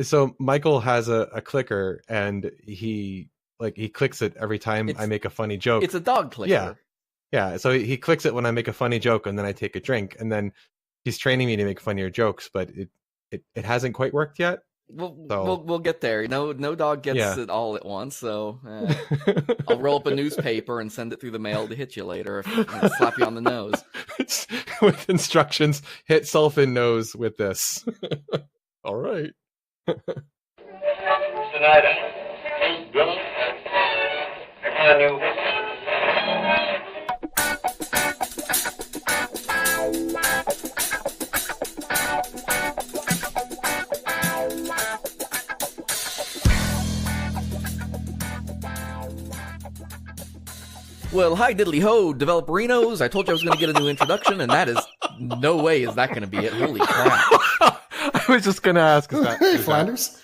So Michael has a clicker, and he clicks it every time I make a funny joke. It's a dog clicker. Yeah. So he clicks it when I make a funny joke, and then I take a drink, and then he's training me to make funnier jokes, but it hasn't quite worked yet. We'll get there. No dog gets it all at once. So I'll roll up a newspaper and send it through the mail to hit you later, and slap you on the nose with instructions. Hit Sulfin nose with this. All right. Tonight, Well, hi diddly ho, developerinos. I told you I was going to get a new introduction, and that is no way is that going to be it. Holy crap. I was just going to ask. Hey, Flanders. Is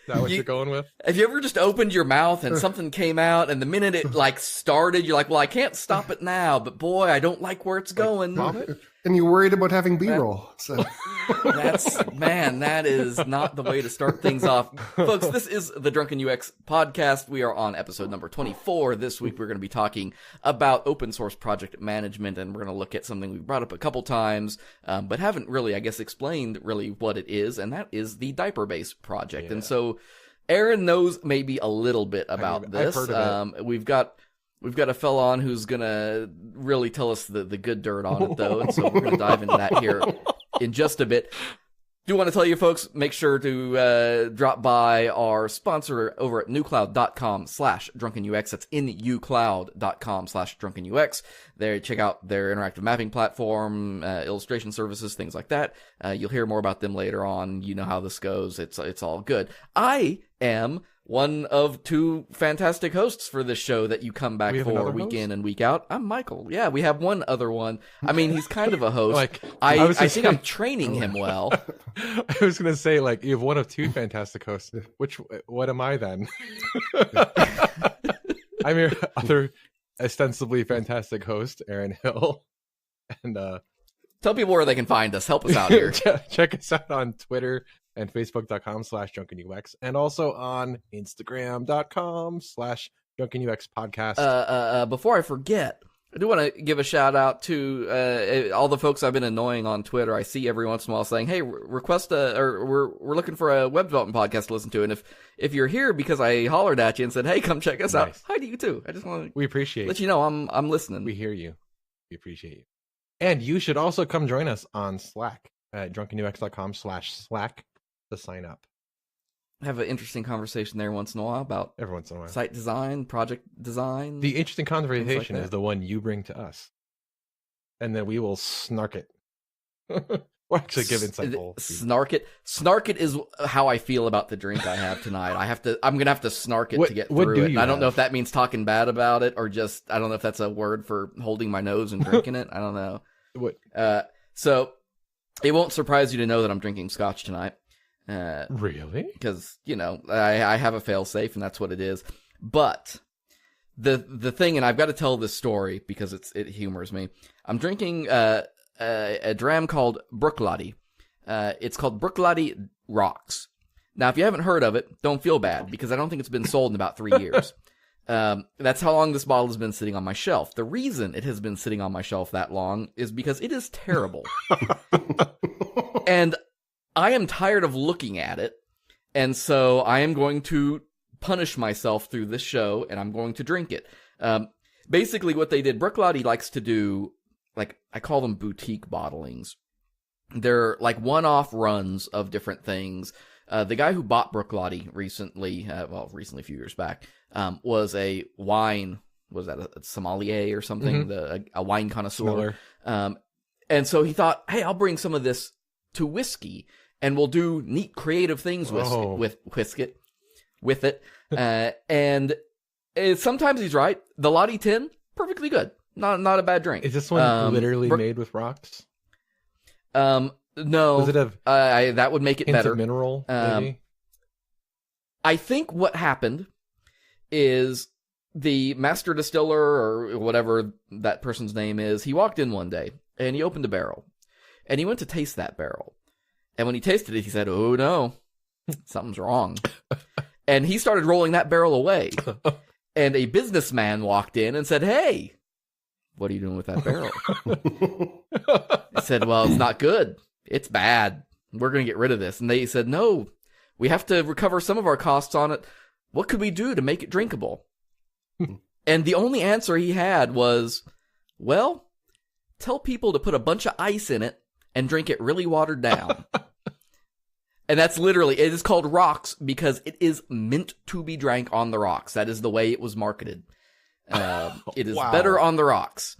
that what you're going with? Have you ever just opened your mouth and something came out, and the minute it started, you're like, well, I can't stop it now, but boy, I don't like where it's going. And you're worried about having B-roll. So that is not the way to start things off. Folks, this is the Drunken UX podcast. We are on episode number 24. This week, we're going to be talking about open source project management, and we're going to look at something we brought up a couple times, but haven't really, I guess, explained really what it is, and that is the DiaperBase project. Yeah. And so Aaron knows maybe a little bit about this. I've heard of it. We've got a fella on who's gonna really tell us the good dirt on it, though, and so we're gonna dive into that here in just a bit. Do want to tell you folks, make sure to drop by our sponsor over at newcloud.com/drunkenux. That's nucloud.com/drunkenux. There, check out their interactive mapping platform, illustration services, things like that. You'll hear more about them later on. You know how this goes. It's all good. I am one of two fantastic hosts for this show that you come back for week in and week out. I'm Michael. Yeah, we have one other one. I mean, he's kind of a host. I think I'm training him well. I was going to say, you have one of two fantastic hosts. What am I then? I'm your other ostensibly fantastic host, Aaron Hill. And tell people where they can find us. Help us out here. Check us out on Twitter and facebook.com/drunkenux, and also on instagram.com/drunkenux podcast. Before I forget, I do want to give a shout out to all the folks I've been annoying on Twitter. I see every once in a while saying, "Hey, request we're looking for a web development podcast to listen to." And if you're here because I hollered at you and said, "Hey, come check us out," hi to you too. I just want to let you know I'm listening. We hear you. We appreciate you. And you should also come join us on Slack at drunkenux.com/Slack to sign up. Have an interesting conversation there once in a while about site design, project design. The interesting conversation is the one you bring to us, and then we will snark it. Or actually give insightful. Snark it is how I feel about the drink I have tonight. I'm gonna have to snark it to get through it. I don't know if that means talking bad about it or just I don't know if that's a word for holding my nose and drinking it. I don't know. So it won't surprise you to know that I'm drinking scotch tonight. Really? Because, I have a fail-safe, and that's what it is. But the thing, and I've got to tell this story because it humors me. I'm drinking a dram called Brooklady. It's called Brooklady Rocks. Now, if you haven't heard of it, don't feel bad, because I don't think it's been sold in about 3 years. That's how long this bottle has been sitting on my shelf. The reason it has been sitting on my shelf that long is because it is terrible. And I am tired of looking at it, and so I am going to punish myself through this show, and I'm going to drink it. Basically, what they did, Brooklady likes to do, I call them boutique bottlings. They're one-off runs of different things. The guy who bought Brooklady recently, a few years back, was a wine, was that a sommelier or something? Mm-hmm. A wine connoisseur. And so he thought, hey, I'll bring some of this to whiskey, and we'll do neat, creative things with it. And sometimes he's right. The Lottie 10, perfectly good. Not a bad drink. Is this one literally made with rocks? No. Does it have that would make it better. Mineral, maybe? I think what happened is the master distiller, or whatever that person's name is, he walked in one day, and he opened a barrel. And he went to taste that barrel. And when he tasted it, he said, oh, no, something's wrong. And he started rolling that barrel away. And a businessman walked in and said, "Hey, what are you doing with that barrel?" I said, "Well, it's not good. It's bad. We're going to get rid of this." And they said, "No, we have to recover some of our costs on it. What could we do to make it drinkable?" And the only answer he had was, "Well, tell people to put a bunch of ice in it and drink it really watered down." And that's literally, it is called rocks because it is meant to be drank on the rocks. That is the way it was marketed. It is better on the rocks.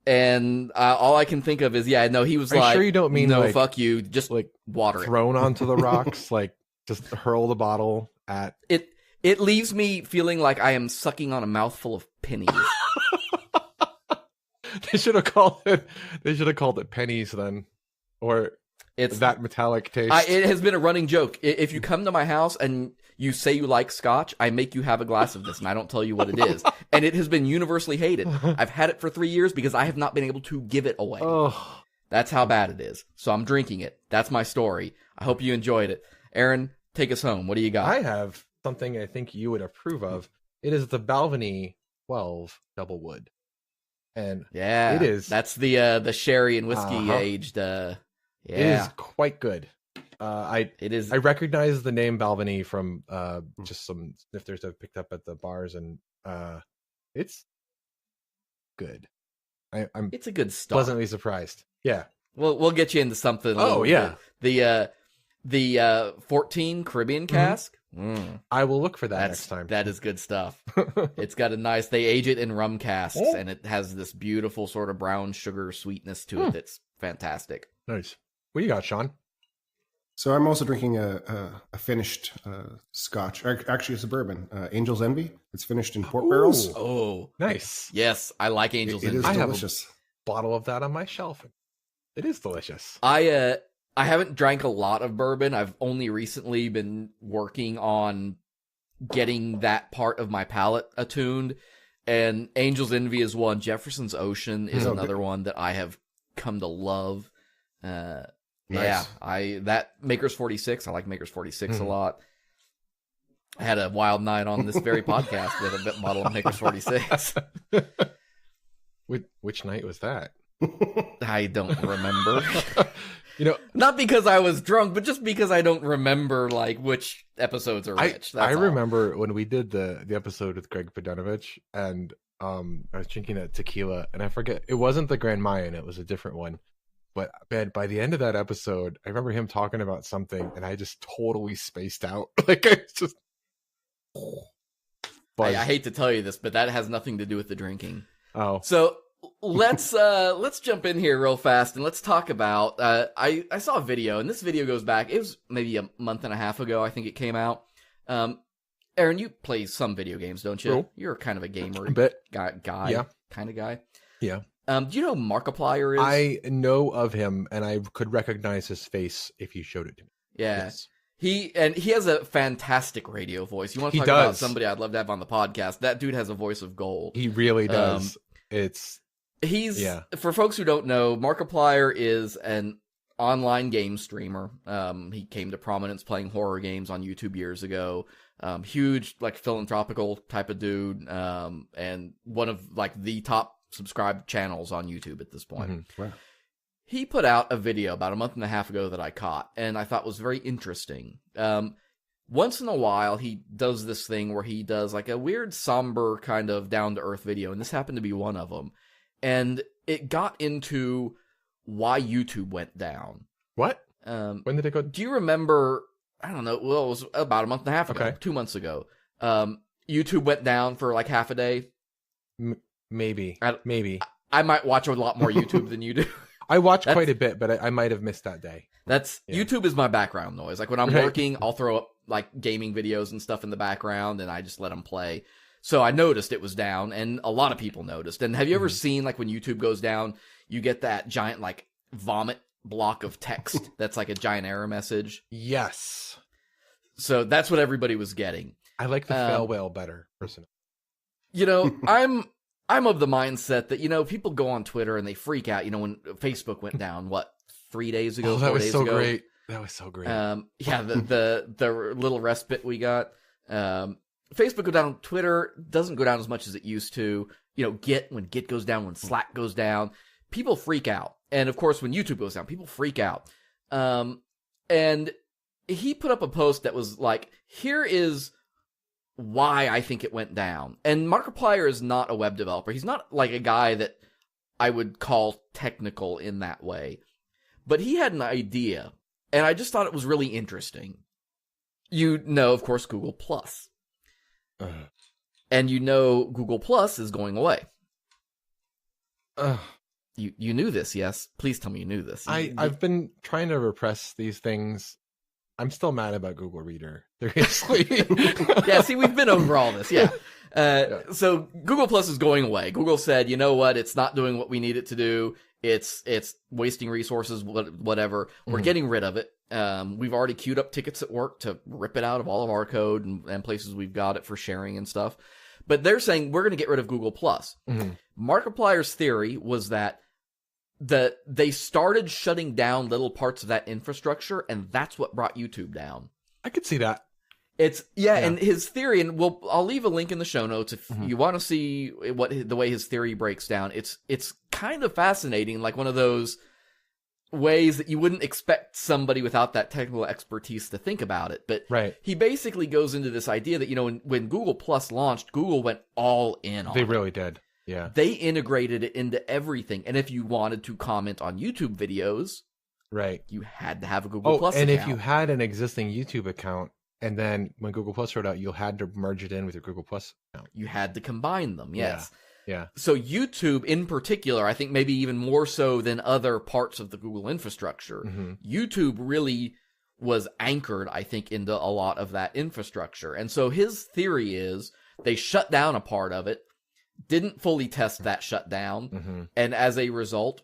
And all I can think of is, he was like, sure you don't mean no, like, fuck you, just like water thrown onto the rocks, like just hurl the bottle at it. It leaves me feeling like I am sucking on a mouthful of pennies. They should have called it pennies then, or it's that metallic taste. It has been a running joke. If you come to my house and you say you like scotch, I make you have a glass of this, and I don't tell you what it is. And it has been universally hated. I've had it for 3 years because I have not been able to give it away. Oh. That's how bad it is. So I'm drinking it. That's my story. I hope you enjoyed it. Aaron, take us home. What do you got? I have something I think you would approve of. It is the Balvenie 12 Double Wood. And it is. That's the sherry and whiskey aged. It is quite good. It is. I recognize the name Balvenie from just some snifters I've picked up at the bars, and it's good. It's a good start. Pleasantly surprised. Yeah. We'll get you into something. Oh yeah. The 14 Caribbean cask. I will look for that next time. That is good stuff. It's got they age it in rum casks, and it has this beautiful sort of brown sugar sweetness to it that's fantastic. Nice. What do you got, Sean? So I'm also drinking a finished scotch. Actually, it's a bourbon. Angel's Envy. It's finished in port barrels. Oh, nice. Yes, I like Angel's Envy. It is delicious. I have a bottle of that on my shelf. It is delicious. I haven't drank a lot of bourbon. I've only recently been working on getting that part of my palate attuned. And Angel's Envy is one. Jefferson's Ocean is another one that I have come to love. Nice. Yeah, that Maker's 46. I like Maker's 46 a lot. I had a wild night on this very podcast with a bottle of Maker's 46. Which night was that? I don't remember. Not because I was drunk, but just because I don't remember which episodes are which. I remember when we did the episode with Greg Podanovich, and I was drinking that tequila, and I forget, it wasn't the Grand Mayan, it was a different one. But man, by the end of that episode, I remember him talking about something, and I just totally spaced out. It's just. I hate to tell you this, but that has nothing to do with the drinking. Oh, so let's jump in here real fast and let's talk about. I saw a video, and this video goes back. It was maybe a month and a half ago. I think it came out. Aaron, you play some video games, don't you? Cool. You're kind of a gamer a bit guy, yeah, kind of guy. Yeah. Do you know who Markiplier is? I know of him, and I could recognize his face if you showed it to me. Yeah. Yes. He has a fantastic radio voice. You want to talk about somebody I'd love to have on the podcast? That dude has a voice of gold. He really does. For folks who don't know, Markiplier is an online game streamer. He came to prominence playing horror games on YouTube years ago. Huge, philanthropical type of dude, and one of the top subscribed channels on YouTube at this point. Mm-hmm. Wow. He put out a video about a month and a half ago that I caught, and I thought was very interesting. Once in a while, he does this thing where he does a weird, somber kind of down-to-earth video, and this happened to be one of them. And it got into why YouTube went down. What? When did it go? Do you remember? I don't know. Well, it was about a month and a half ago, 2 months ago. YouTube went down for half a day. Maybe. I might watch a lot more YouTube than you do. I watch quite a bit, but I might have missed that day. YouTube is my background noise. When I'm working, I'll throw up gaming videos and stuff in the background, and I just let them play. So I noticed it was down, and a lot of people noticed. And have you ever seen when YouTube goes down, you get that giant vomit block of text that's a giant error message? Yes. So that's what everybody was getting. I like the fail whale better, personally. I'm of the mindset that, people go on Twitter and they freak out. When Facebook went down, 3 days ago, 4 days ago? That was so great. That was so great. Yeah, the little respite we got. Facebook go down. Twitter doesn't go down as much as it used to. When Git goes down, when Slack goes down, people freak out. And of course, when YouTube goes down, people freak out. And he put up a post that was like, here is why I think it went down. And Markiplier is not a web developer. He's not like a guy that I would call technical in that way. But he had an idea, and I just thought it was really interesting. Of course, Google Plus. And Google Plus is going away. You knew this, yes? Please tell me you knew this. I've been trying to repress these things. I'm still mad about Google Reader. Seriously. Yeah, see, we've been over all this, yeah. So Google Plus is going away. Google said, you know what? It's not doing what we need it to do. It's wasting resources, whatever. We're getting rid of it. We've already queued up tickets at work to rip it out of all of our code and places we've got it for sharing and stuff. But they're saying we're going to get rid of Google Plus. Markiplier's theory was that they started shutting down little parts of that infrastructure, and that's what brought YouTube down. I could see that. And his theory, and I'll leave a link in the show notes if you want to see the way his theory breaks down. It's kind of fascinating, like one of those ways that you wouldn't expect somebody without that technical expertise to think about it. But he basically goes into this idea that, when Google Plus launched, Google went all in on it. They really did. Yeah. They integrated it into everything. And if you wanted to comment on YouTube videos, you had to have a Google Plus account. And if you had an existing YouTube account, and then when Google Plus rolled out, you had to merge it in with your Google Plus account. You had to combine them, yes. Yeah. So YouTube in particular, I think maybe even more so than other parts of the Google infrastructure, YouTube really was anchored, I think, into a lot of that infrastructure. And so his theory is they shut down a part of it, didn't fully test that shutdown, and as a result,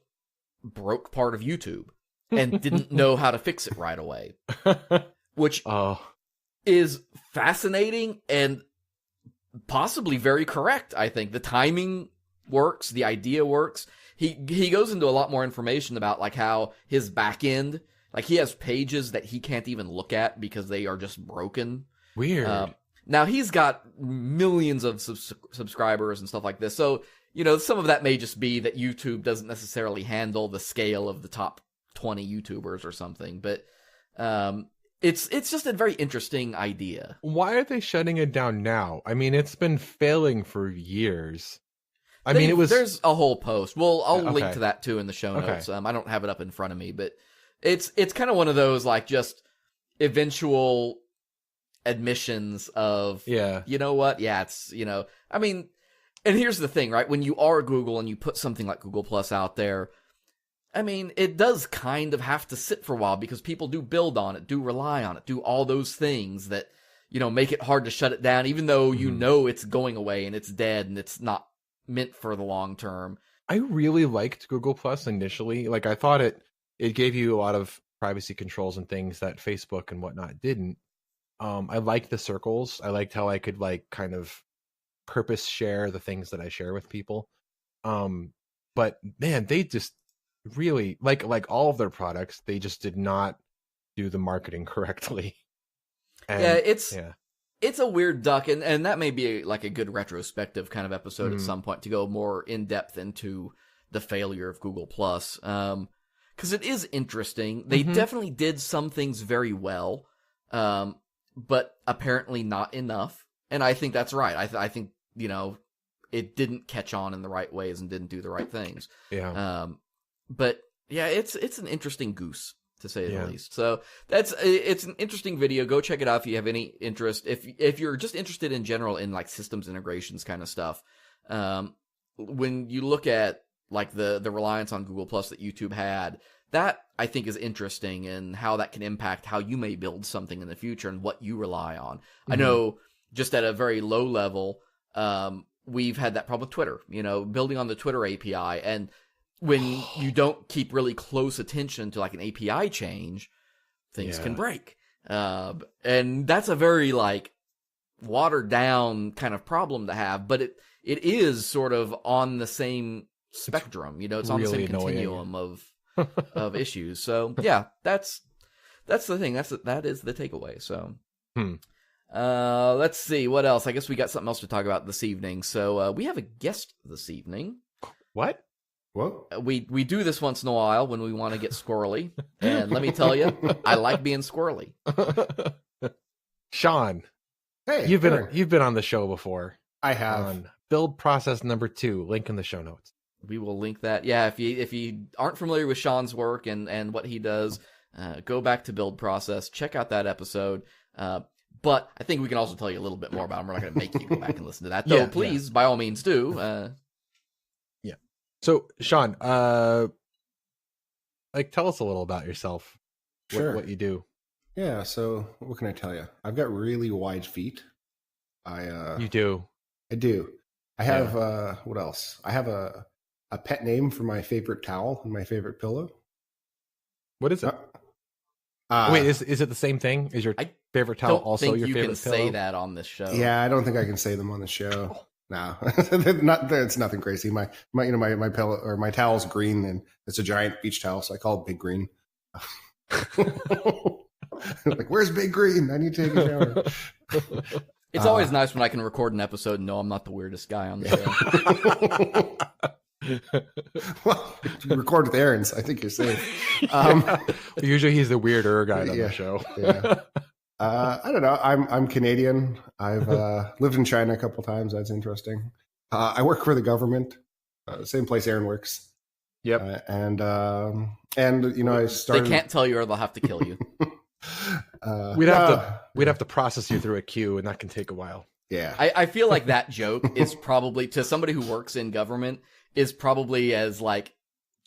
broke part of YouTube and didn't know how to fix it right away. Which is fascinating and possibly very correct, I think. The timing works, the idea works. He goes into a lot more information about like how his back end, like he has pages that he can't even look at because they are just broken. Weird. Now he's got millions of subscribers and stuff like this. So, some of that may just be that YouTube doesn't necessarily handle the scale of the top 20 YouTubers or something, but it's just a very interesting idea. Why are they shutting it down now? I mean, it's been failing for years. There's a whole post. Well, I'll link to that too in the show notes. I don't have it up in front of me, but it's kind of one of those like just eventual admissions of, you know what? Yeah, it's, and here's the thing, right? When you are Google and you put something like Google Plus out there, it does kind of have to sit for a while because people do build on it, do rely on it, do all those things that, make it hard to shut it down, even though it's going away and it's dead and it's not meant for the long term. I really liked Google Plus initially. Like, I thought it gave you a lot of privacy controls and things that Facebook and whatnot didn't. I liked the circles. I liked how I could like kind of purpose share the things that I share with people. But man, they just really like all of their products, they just did not do the marketing correctly. And, it's a weird duck, and that may be like a good retrospective kind of episode at some point to go more in depth into the failure of Google Plus. Because it is interesting. They definitely did some things very well, but apparently not enough. And I think that's right. I think it didn't catch on in the right ways and didn't do the right things. But yeah, it's an interesting goose, to say the least. So it's an interesting video. Go check it out if you have any interest. If you're just interested in general in like systems integrations kind of stuff, when you look at like the reliance on Google Plus that YouTube had, that I think is interesting and how that can impact how you may build something in the future and what you rely on. I know just at a very low level, we've had that problem with Twitter, building on the Twitter API. And when you don't keep really close attention to like an API change, things can break. And that's a very like watered down kind of problem to have, but it is sort of on the same spectrum, it's on really the same continuum of issues. So yeah, that's that's the thing. That is the takeaway. So, Hmm. let's see what else. I guess we got something else to talk about this evening. So we have a guest this evening. What? Whoa. We do this once in a while when we want to get squirrely, and let me tell you, I like being squirrely. Sean, Hey, you've been on the show before. I have. On build process number 2. Link in the show notes. We will link that. Yeah, if you aren't familiar with Sean's work and what he does, go back to build process, check out that episode. But I think we can also tell you a little bit more about him. We're not going to make you go back and listen to that, though. Please, by all means, do. So, Sean, tell us a little about yourself. Sure. What you do. Yeah. So what can I tell you? I've got really wide feet. You do. I do. I have what else? I have a pet name for my favorite towel and my favorite pillow. What is it? Wait, is it the same thing? Is your favorite towel also your favorite pillow? You can say that on this show. Yeah, I don't think I can say them on the show. No, it's nothing crazy. My pillow or my towel's green, and it's a giant beach towel, so I call it Big Green. Like, where's Big Green? I need to take a shower. It's always nice when I can record an episode and know I'm not the weirdest guy on the show. Well, if you record with Aaron's, I think you're safe. Usually he's the weirder guy on the show. Yeah. I don't know. I'm Canadian. I've lived in China a couple times. That's interesting. I work for the government, same place Aaron works. Yep. And I started. They can't tell you, or they'll have to kill you. We'd have to process you through a queue, and that can take a while. Yeah. I feel like that joke is probably, to somebody who works in government, is probably as like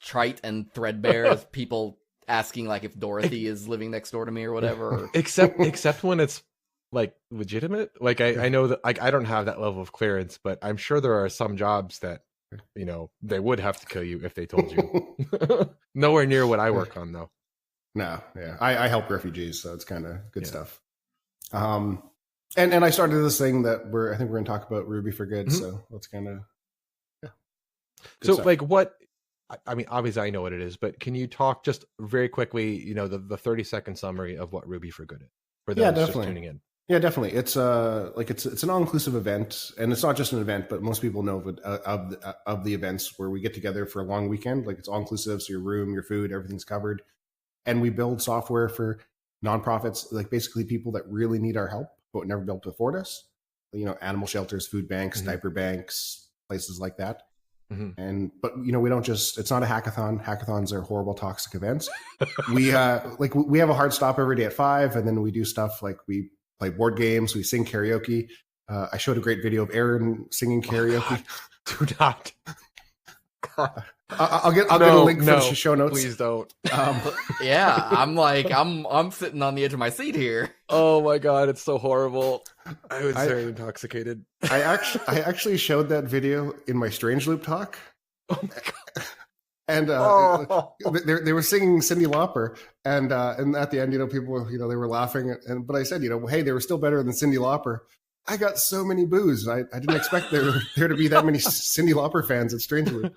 trite and threadbare as people asking like if Dorothy is living next door to me or whatever. Or... Except when it's like legitimate. Like I know that like I don't have that level of clearance, but I'm sure there are some jobs that they would have to kill you if they told you. Nowhere near what I work on though. No, yeah. I help refugees, so it's kind of good stuff. And I started this thing that I think we're going to talk about Ruby for Good, so that's kind of so stuff. Like what I mean, obviously I know what it is, but can you talk just very quickly, the 30-second summary of what Ruby for Good is for those just tuning in? Yeah, definitely. It's it's an all-inclusive event, and it's not just an event, but most people know of the events where we get together for a long weekend. Like, it's all-inclusive, so your room, your food, everything's covered, and we build software for nonprofits, like basically people that really need our help but never be able to afford us. Animal shelters, food banks, diaper banks, places like that. But we don't just, it's not a hackathon. Hackathons are horrible, toxic events. We we have a hard stop every day at 5, and then we do stuff like we play board games, we sing karaoke. I showed a great video of Aaron singing karaoke. Do not. I'll get a link for the show notes. Please don't. Yeah, I'm sitting on the edge of my seat here. Oh my god, it's so horrible. I was very intoxicated. I actually showed that video in my Strange Loop talk. Oh my god. And they were singing Cyndi Lauper, and at the end, people, they were laughing, but I said, hey, they were still better than Cyndi Lauper. I got so many boos. I didn't expect there to be that many Cyndi Lauper fans at Strange Loop.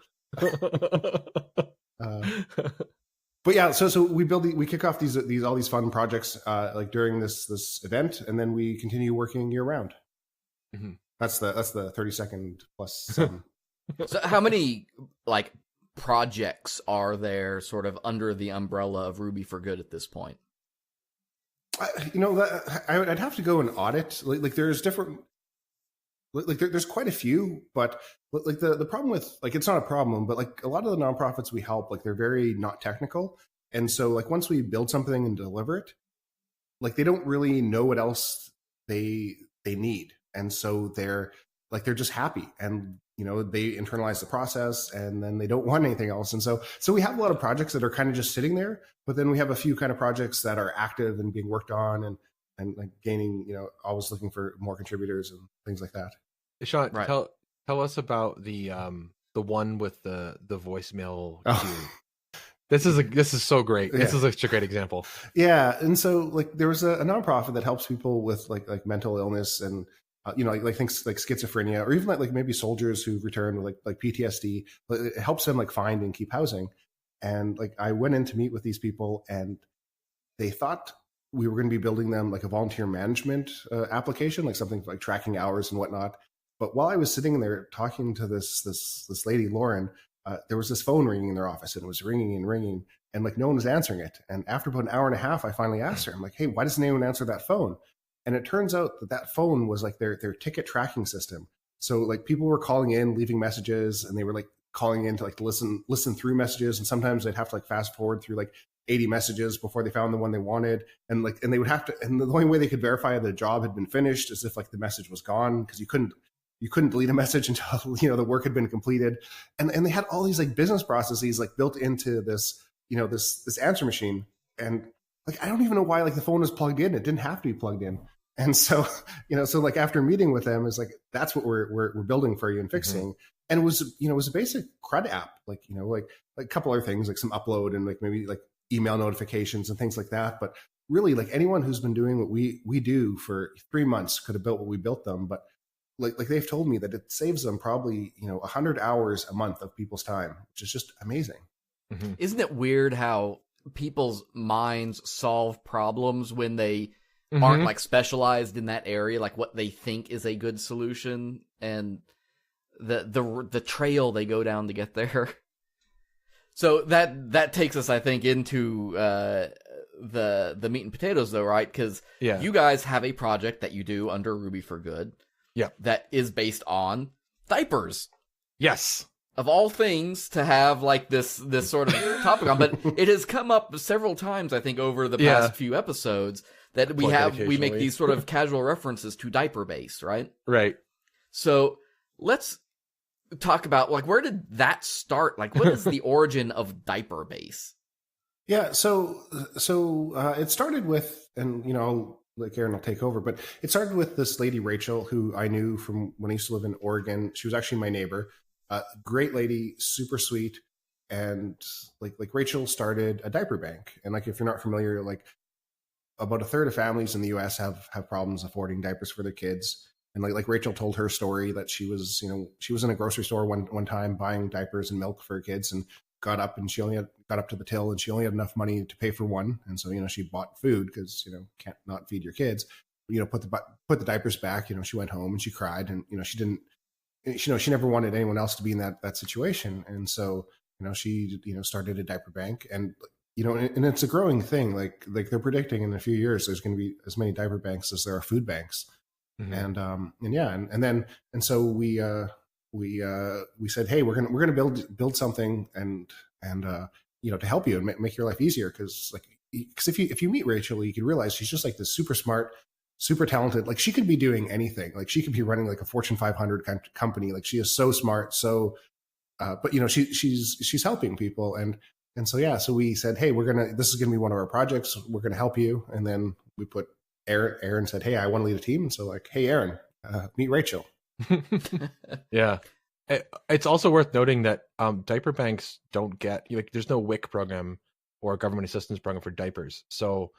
But yeah, so we kick off all these fun projects like during this event, and then we continue working year round. That's the 30-second plus. So how many projects are there sort of under the umbrella of Ruby for Good at this point? I'd have to go and audit. Like there's different. There's quite a few, but the problem with it's not a problem, but a lot of the nonprofits we help, they're very not technical, and so once we build something and deliver it, they don't really know what else they need, and so they're just happy, and they internalize the process, and then they don't want anything else, and so we have a lot of projects that are kind of just sitting there, but then we have a few kind of projects that are active and being worked on, and gaining, always looking for more contributors and things like that. Sean, right. Tell us about the one with the voicemail queue. This is so great. This is such a great example. Yeah, and so there was a nonprofit that helps people with like mental illness and things like schizophrenia, or even maybe soldiers who return with like PTSD. It helps them find and keep housing. And I went in to meet with these people, and they thought we were going to be building them like a volunteer management application, like something like tracking hours and whatnot. But while I was sitting there talking to this lady, Lauren, there was this phone ringing in their office, and it was ringing and ringing, and like no one was answering it. And after about an hour and a half, I finally asked her, I'm like, hey, why doesn't anyone answer that phone? And it turns out that phone was like their ticket tracking system. So like people were calling in, leaving messages, and they were like calling in to like listen through messages. And sometimes they'd have to like fast forward through like 80 messages before they found the one they wanted. And they would have to, and the only way they could verify the job had been finished is if like the message was gone, because you couldn't delete a message until, the work had been completed. And they had all these like business processes like built into this, this answer machine. And like, I don't even know why like the phone was plugged in. It didn't have to be plugged in. And so, so like after meeting with them, it's like, that's what we're building for you and fixing. Mm-hmm. And it was a basic CRUD app, like a couple other things, like some upload and like maybe like email notifications and things like that. But really, like anyone who's been doing what we do for 3 months could have built what we built them. But like they've told me that it saves them probably 100 hours a month of people's time, which is just amazing. Mm-hmm. Isn't it weird how people's minds solve problems when they mm-hmm. aren't like specialized in that area, like what they think is a good solution, and the trail they go down to get there. So that takes us, I think, into the meat and potatoes, though, right? Because you guys have a project that you do under Ruby for Good. Yeah, that is based on diapers. Yes, of all things to have like this sort of topic on, but it has come up several times, I think, over the past few episodes that we make these sort of casual references to DiaperBase, right? Right. So let's talk about like where did that start? Like, what is the origin of DiaperBase? Yeah, so it started with, and like Aaron will take over, but it started with this lady, Rachel, who I knew from when I used to live in Oregon. She was actually my neighbor. Great lady, super sweet. And like Rachel started a diaper bank. And like, if you're not familiar, like about a third of families in the US have problems affording diapers for their kids. And like Rachel told her story that she was in a grocery store one time buying diapers and milk for her kids, and got up to the till, and she only had enough money to pay for one. And so, she bought food because, can't not feed your kids, put the diapers back. She went home and she cried, and, she never wanted anyone else to be in that situation. And so, she, started a diaper bank, and, and it's a growing thing. Like they're predicting in a few years, there's going to be as many diaper banks as there are food banks. Mm-hmm. And so we said, hey, we're gonna build something and to help you and make your life easier, because if you meet Rachel, you can realize she's just like this super smart, super talented. Like she could be doing anything. Like she could be running like a Fortune 500 company. Like she is so smart. So, but she's helping people, and so we said, hey, this is gonna be one of our projects. We're gonna help you, and then we put Aaron said, hey, I want to lead a team. And so like, hey, Aaron, meet Rachel. Yeah. It's also worth noting that diaper banks don't get, there's no WIC program or government assistance program for diapers. So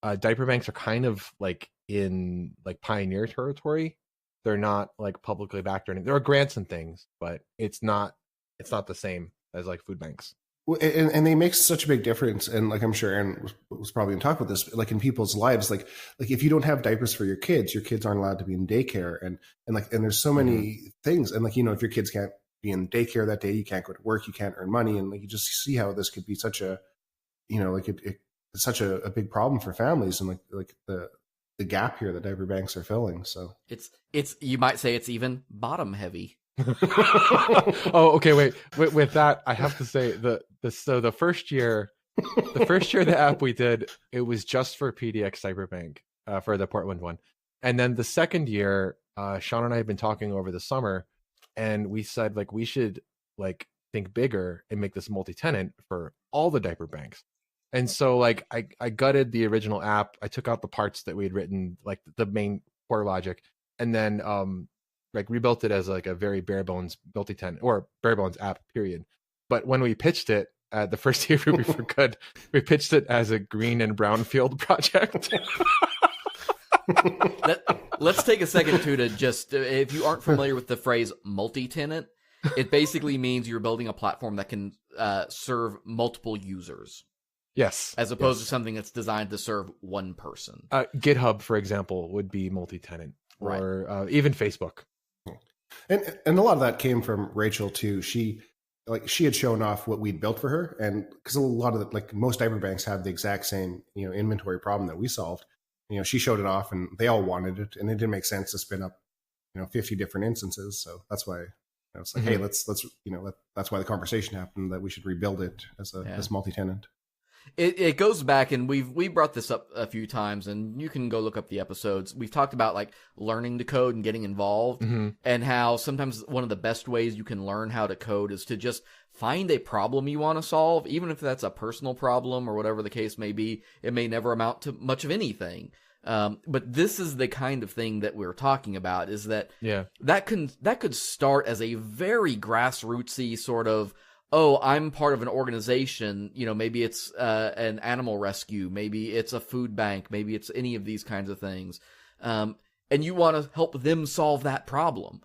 diaper banks are kind of like in like pioneer territory. They're not like publicly backed or anything. There are grants and things, but it's not the same as like food banks. And they make such a big difference. And like, I'm sure Aaron was probably going to talk about this, like in people's lives, like if you don't have diapers for your kids aren't allowed to be in daycare. And there's so many mm-hmm. things. And like, if your kids can't be in daycare that day, you can't go to work, you can't earn money. And like, you just see how this could be such a, it's such a big problem for families, and like the gap here that diaper banks are filling. So it's, you might say it's even bottom heavy. Oh, okay. Wait. With that, I have to say the first year the app we did, it was just for PDX Diaper Bank for the Portland one, and then the second year, Sean and I have been talking over the summer, and we said like we should like think bigger and make this multi-tenant for all the diaper banks. And so like I gutted the original app. I took out the parts that we had written, like the main core logic, and then like rebuilt it as like a very bare bones multi-tenant or bare bones app, period. But when we pitched it the first year Ruby for Good, we pitched it as a green and brownfield project. Let's take a second to just, if you aren't familiar with the phrase multi-tenant, it basically means you're building a platform that can serve multiple users. Yes. as opposed to something that's designed to serve one person. GitHub, for example, would be multi-tenant, or even Facebook. And a lot of that came from Rachel too. She had shown off what we'd built for her, and because a lot of most diaper banks have the exact same inventory problem that we solved. She showed it off, and they all wanted it, and it didn't make sense to spin up 50 different instances. So that's why it's like, hey, let's that's why the conversation happened that we should rebuild it as multi-tenant. It goes back, and we brought this up a few times, and you can go look up the episodes. We've talked about like learning to code and getting involved, and how sometimes one of the best ways you can learn how to code is to just find a problem you want to solve, even if that's a personal problem or whatever the case may be. It may never amount to much of anything. But this is the kind of thing that we're talking about, is that that could start as a very grassrootsy sort of, oh, I'm part of an organization, maybe it's an animal rescue, maybe it's a food bank, maybe it's any of these kinds of things. And you want to help them solve that problem.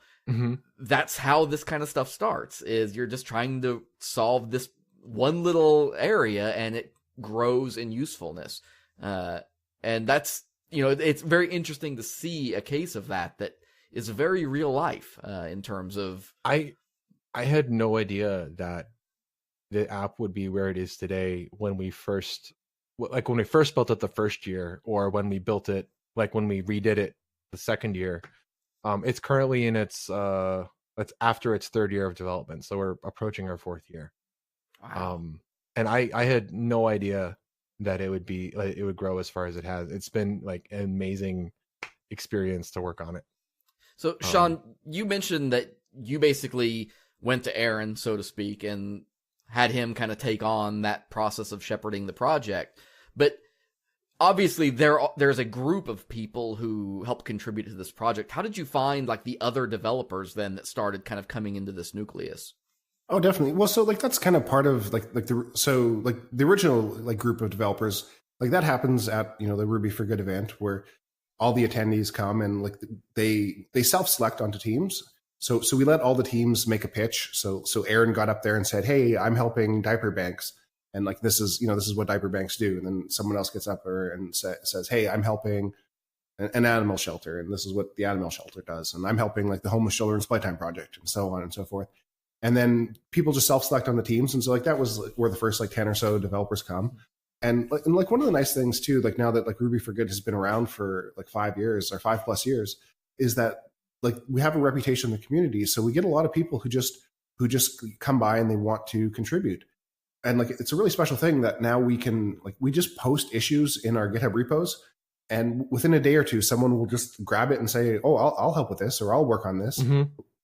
That's how this kind of stuff starts, is you're just trying to solve this one little area, and it grows in usefulness. And that's, it's very interesting to see a case of that is very real life, in terms of... I had no idea that the app would be where it is today when we first built it the first year, or when we built it, when we redid it the second year. It's currently in it's after its third year of development, so we're approaching our fourth year. Wow. And I had no idea that it would grow as far as it has. It's been an amazing experience to work on it. So Sean, you mentioned that you basically went to Aaron, so to speak, and had him kind of take on that process of shepherding the project. But obviously there's a group of people who help contribute to this project. How did you find the other developers then that started kind of coming into this nucleus? Oh, definitely. Well, so that's kind of part of the original group of developers, that happens at the Ruby for Good event, where all the attendees come and they self-select onto teams. So we let all the teams make a pitch. So Aaron got up there and said, "Hey, I'm helping diaper banks, and this is what diaper banks do." And then someone else gets up there and says, "Hey, I'm helping an animal shelter, and this is what the animal shelter does. And I'm helping the Homeless Children's Playtime Project," and so on and so forth. And then people just self-select on the teams, and so that was where the first 10 or so developers come. And one of the nice things too, now that Ruby for Good has been around for 5 years or 5+ years, is that we have a reputation in the community, so we get a lot of people who just come by and they want to contribute. And it's a really special thing that now we can we just post issues in our GitHub repos, and within a day or two, someone will just grab it and say, "Oh, I'll help with this," or "I'll work on this."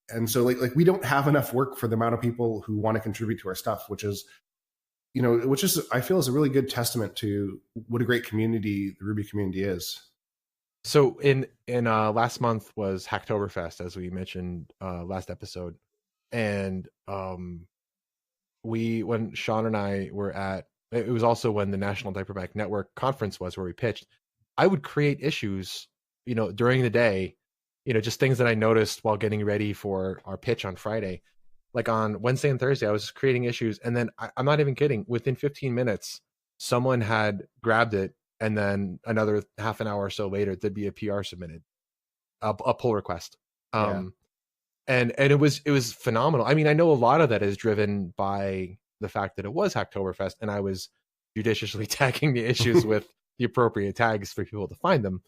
And so we don't have enough work for the amount of people who want to contribute to our stuff, which is I feel is a really good testament to what a great community the Ruby community is. So in last month was Hacktoberfest, as we mentioned last episode, and when Sean and I were at, it was also when the National Diaper Bank Network conference was, where we pitched. I would create issues, during the day, just things that I noticed while getting ready for our pitch on Friday. On Wednesday and Thursday, I was just creating issues, and then I'm not even kidding. Within 15 minutes, someone had grabbed it. And then another half an hour or so later, there'd be a PR submitted, a pull request. And it was phenomenal. I mean, I know a lot of that is driven by the fact that it was Hacktoberfest, and I was judiciously tagging the issues with the appropriate tags for people to find them.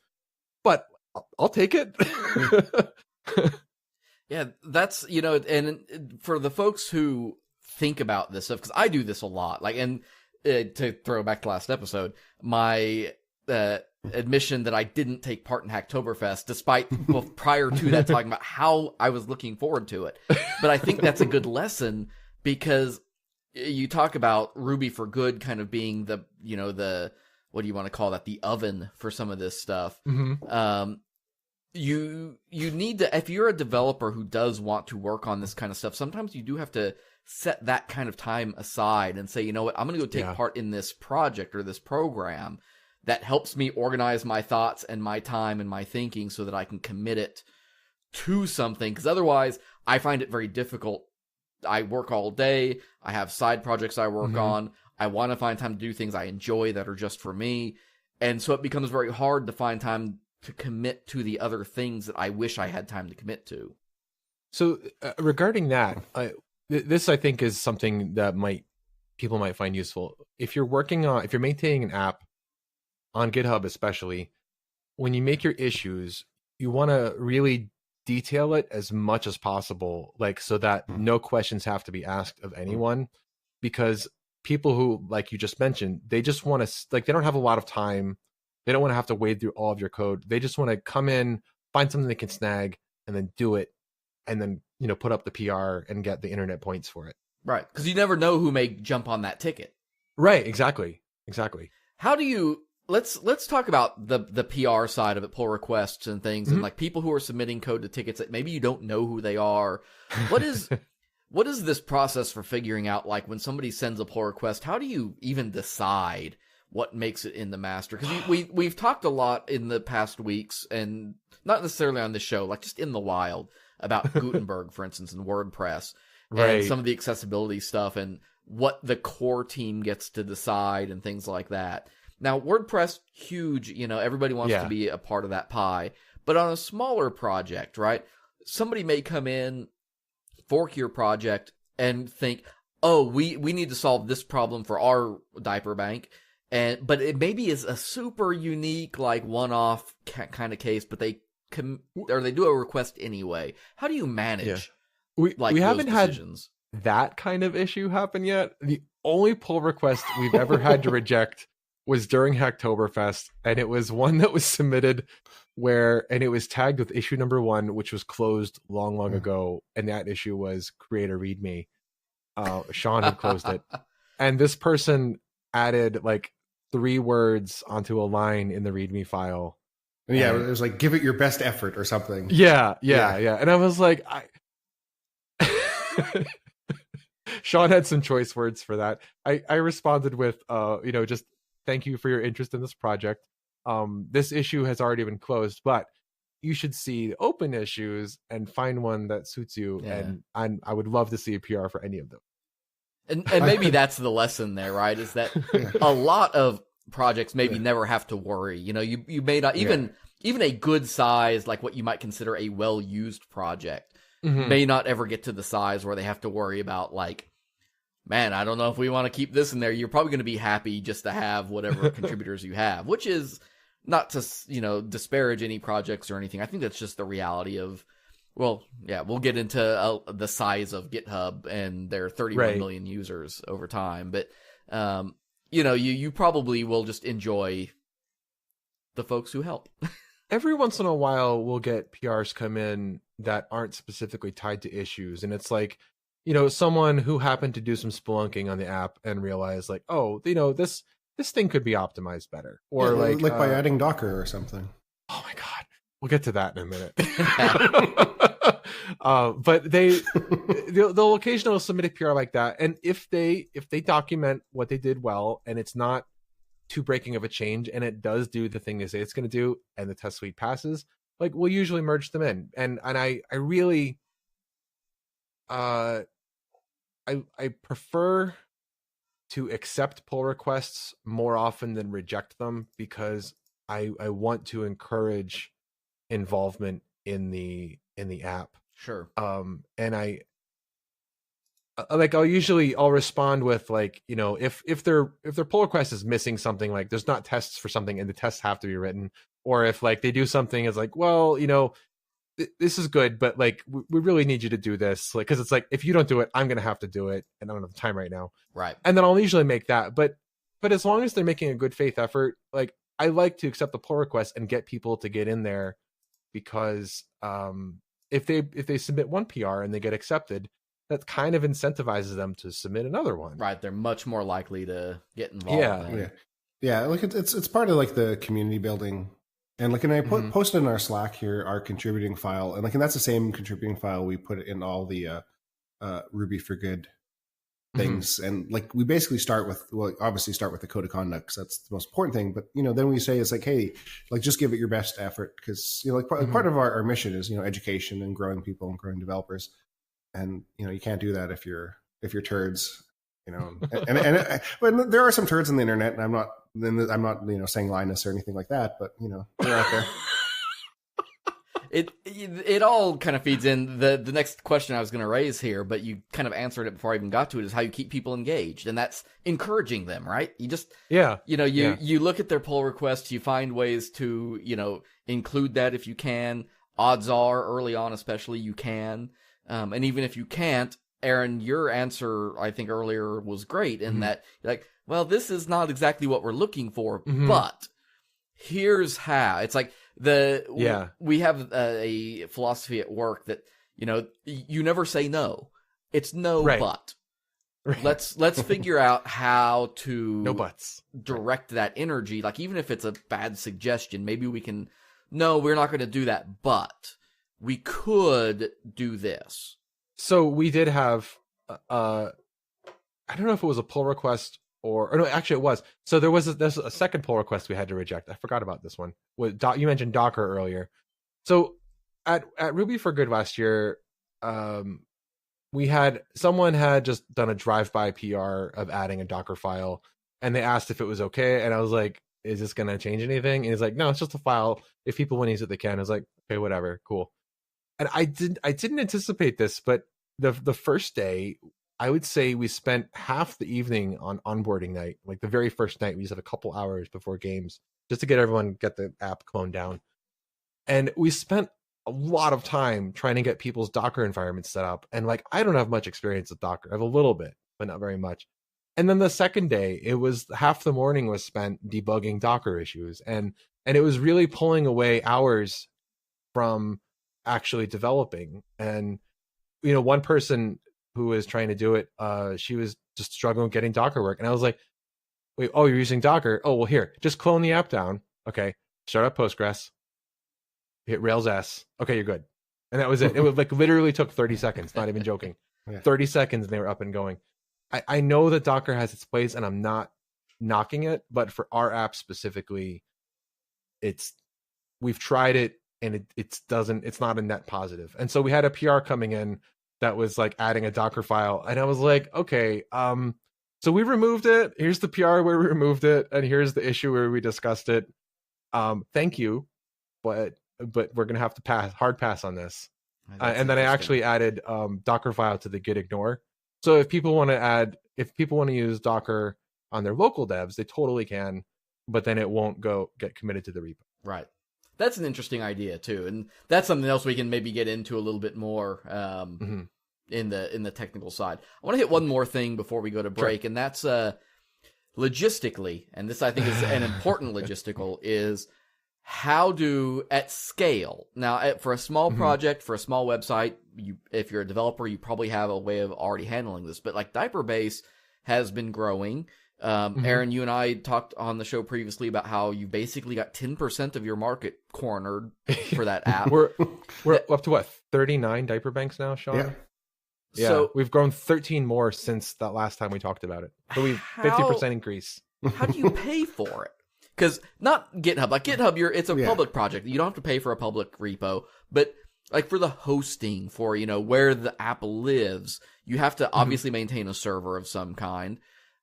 But I'll take it. Yeah, that's, and for the folks who think about this stuff, because I do this a lot, and to throw back to last episode, my admission that I didn't take part in Hacktoberfest, despite prior to that talking about how I was looking forward to it. But I think that's a good lesson, because you talk about Ruby for Good kind of being the what do you want to call that? The oven for some of this stuff. You need to, if you're a developer who does want to work on this kind of stuff, sometimes you do have to set that kind of time aside and say, you know what, I'm going to go take part in this project or this program that helps me organize my thoughts and my time and my thinking so that I can commit it to something. Because otherwise, I find it very difficult. I work all day. I have side projects I work on. I want to find time to do things I enjoy that are just for me. And so it becomes very hard to find time to commit to the other things that I wish I had time to commit to. So regarding that, this I think is something that people might find useful. If you're maintaining an app on GitHub, especially when you make your issues, you want to really detail it as much as possible, like so that no questions have to be asked of anyone, because people who, like you just mentioned, they just want to, like, they don't have a lot of time. They don't want to have to wade through all of your code. They just want to come in, find something they can snag, and then do it, and then, you know, put up the PR and get the internet points for it. Right. Because you never know who may jump on that ticket. Right. Exactly. How do you, let's talk about the PR side of it, pull requests and things, and like people who are submitting code to tickets that maybe you don't know who they are. What is this process for figuring out, like, when somebody sends a pull request, how do you even decide what makes it in the master? Because we've talked a lot in the past weeks, and not necessarily on this show, like just in the wild, about Gutenberg, for instance, and WordPress, and some of the accessibility stuff, and what the core team gets to decide and things like that. Now, WordPress, huge, you know, everybody wants to be a part of that pie. But on a smaller project, right, somebody may come in, fork your project, and think, oh, we need to solve this problem for our diaper bank. But it maybe is a super unique, like, one-off kind of case, but they do a request anyway. How do you manage we haven't decisions? Had that kind of issue happen yet. The only pull request we've ever had to reject was during Hacktoberfest, and it was one that was submitted and it was tagged with issue number 1, which was closed long ago, and that issue was create a README. Sean had closed it, and this person added like 3 words onto a line in the README file. Yeah, it was like, give it your best effort or something. Yeah. And I was like, Sean had some choice words for that. I responded with, just thank you for your interest in this project. This issue has already been closed, but you should see open issues and find one that suits you. Yeah. And I would love to see a PR for any of them. And maybe that's the lesson there, right? Is that a lot of projects maybe never have to worry. You know, you may not even a good size, like what you might consider a well-used project, may not ever get to the size where they have to worry about, like, man, I don't know if we want to keep this in there. You're probably going to be happy just to have whatever contributors you have, which is not to, disparage any projects or anything. I think that's just the reality of, we'll get into the size of GitHub and their 31 million users over time. But, you probably will just enjoy the folks who help. Every once in a while, we'll get PRs come in that aren't specifically tied to issues. And it's like, someone who happened to do some spelunking on the app and realized, like, oh, this thing could be optimized better. Or like by adding Docker or something. Oh my God. We'll get to that in a minute. But they'll occasionally submit a PR like that. And if they document what they did well, and it's not too breaking of a change, and it does do the thing they say it's going to do, and the test suite passes, like, we'll usually merge them in. And I really, I prefer to accept pull requests more often than reject them, because I want to encourage involvement in the app. Sure. And I'll respond with, like, if their pull request is missing something, like there's not tests for something and the tests have to be written, or if, like, they do something, it's like, well, this is good, but, like, we really need you to do this, like, because it's like, if you don't do it, I'm gonna have to do it, and I don't have the time right now. Right. And then I'll usually make that, but as long as they're making a good faith effort, like, I like to accept the pull request and get people to get in there, because if they submit one PR and they get accepted, that kind of incentivizes them to submit another one. Right. They're much more likely to get involved. Yeah. Like, it's part of, like, the community building. And, like, and I posted in our Slack here our contributing file, and, like, and that's the same contributing file we put in all the Ruby for Good things. And, like, we basically obviously start with the code of conduct, because that's the most important thing. But, then we say, it's like, hey, like, just give it your best effort, because, part of our mission is, education and growing people and growing developers. And, you can't do that if you're turds. You know, but there are some turds on the internet, and I'm not saying Linus or anything like that, but they're out there. It all kind of feeds in the next question I was going to raise here, but you kind of answered it before I even got to it, is how you keep people engaged, and that's encouraging them, right? You just you look at their pull requests, you find ways to include that if you can. Odds are early on, especially, you can, and even if you can't, Aaron, your answer I think earlier was great in that like, well, this is not exactly what we're looking for, but here's how. It's like we have a philosophy at work that you never say no. It's no, right. But let's figure out how to no buts direct that energy. Like, even if it's a bad suggestion, maybe we can. No, we're not going to do that, but we could do this. So we did have, I don't know if it was a pull request or no, actually it was. So there's a second pull request we had to reject. I forgot about this one. You mentioned Docker earlier. So at Ruby for Good last year, someone had just done a drive-by PR of adding a Docker file, and they asked if it was okay. And I was like, is this going to change anything? And he's like, no, it's just a file. If people want to use it, they can. I was like, okay, whatever, cool. And I didn't anticipate this, but the first day, I would say we spent half the evening on onboarding night. Like the very first night, we just had a couple hours before games just to get the app cloned down. And we spent a lot of time trying to get people's Docker environments set up. And like, I don't have much experience with Docker. I have a little bit, but not very much. And then the second day, it was half the morning was spent debugging Docker issues. And it was really pulling away hours from actually developing. And one person who was trying to do it, she was just struggling with getting Docker work, and I was like, wait, oh, you're using Docker? Oh, well, here, just clone the app down. Okay, start up Postgres, hit Rails S. Okay, you're good. And that was it. It was like literally took 30 seconds, not even joking. 30 seconds and they were up and going. I know that Docker has its place, and I'm not knocking it, but for our app specifically, we've tried it, and it's not a net positive. And so we had a PR coming in that was like adding a Docker file, and I was like, okay, so we removed it. Here's the PR where we removed it, and here's the issue where we discussed it. Thank you, but we're gonna have to hard pass on this. And then I actually added Docker file to the git ignore. So if people want to use Docker on their local devs, they totally can, but then it won't get committed to the repo. Right. That's an interesting idea too, and that's something else we can maybe get into a little bit more in the technical side. I want to hit one more thing before we go to break, sure. And that's logistically, and this I think is an important logistical, is how do at scale. Now, for a small project, for a small website, if you're a developer, you probably have a way of already handling this. But like DiaperBase has been growing. Aaron, you and I talked on the show previously about how you basically got 10% of your market cornered for that app. we're up to what, 39 diaper banks now, Sean? Yeah. So we've grown 13 more since that last time we talked about it. So we've 50% increase. How do you pay for it? Because not GitHub, like GitHub, it's a public project. You don't have to pay for a public repo, but like for the hosting, for where the app lives, you have to obviously maintain a server of some kind.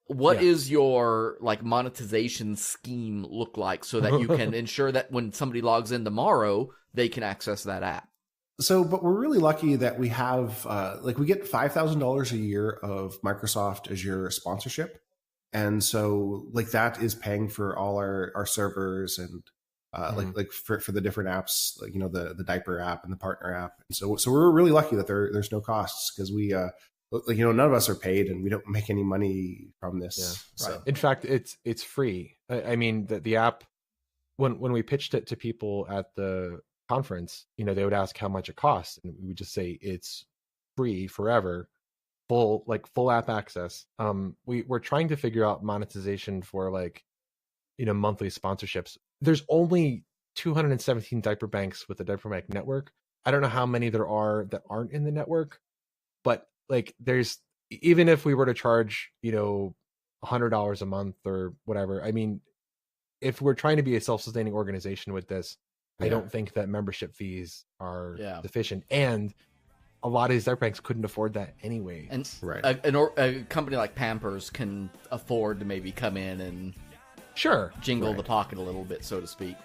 What is your like monetization scheme look like so that you can ensure that when somebody logs in tomorrow, they can access that app? So, but we're really lucky that we have we get $5,000 a year of Microsoft Azure sponsorship. And so like that is paying for all our servers and like for the different apps, like, the diaper app and the partner app. And so we're really lucky that there's no costs, because we, none of us are paid and we don't make any money from this. Yeah, so. Right. In fact, it's free. I mean, the app, when we pitched it to people at the conference, they would ask how much it costs, and we would just say it's free forever. Full app access. We're trying to figure out monetization for monthly sponsorships. There's only 217 diaper banks with the Diaper Bank network. I don't know how many there are that aren't in the network, but there's, even if we were to charge $100 a month or whatever, I mean, if we're trying to be a self-sustaining organization with this, I don't think that membership fees are sufficient. And a lot of these diaper banks couldn't afford that anyway. And Right. a company like Pampers can afford to maybe come in and Sure, jingle the pocket a little bit, so to speak.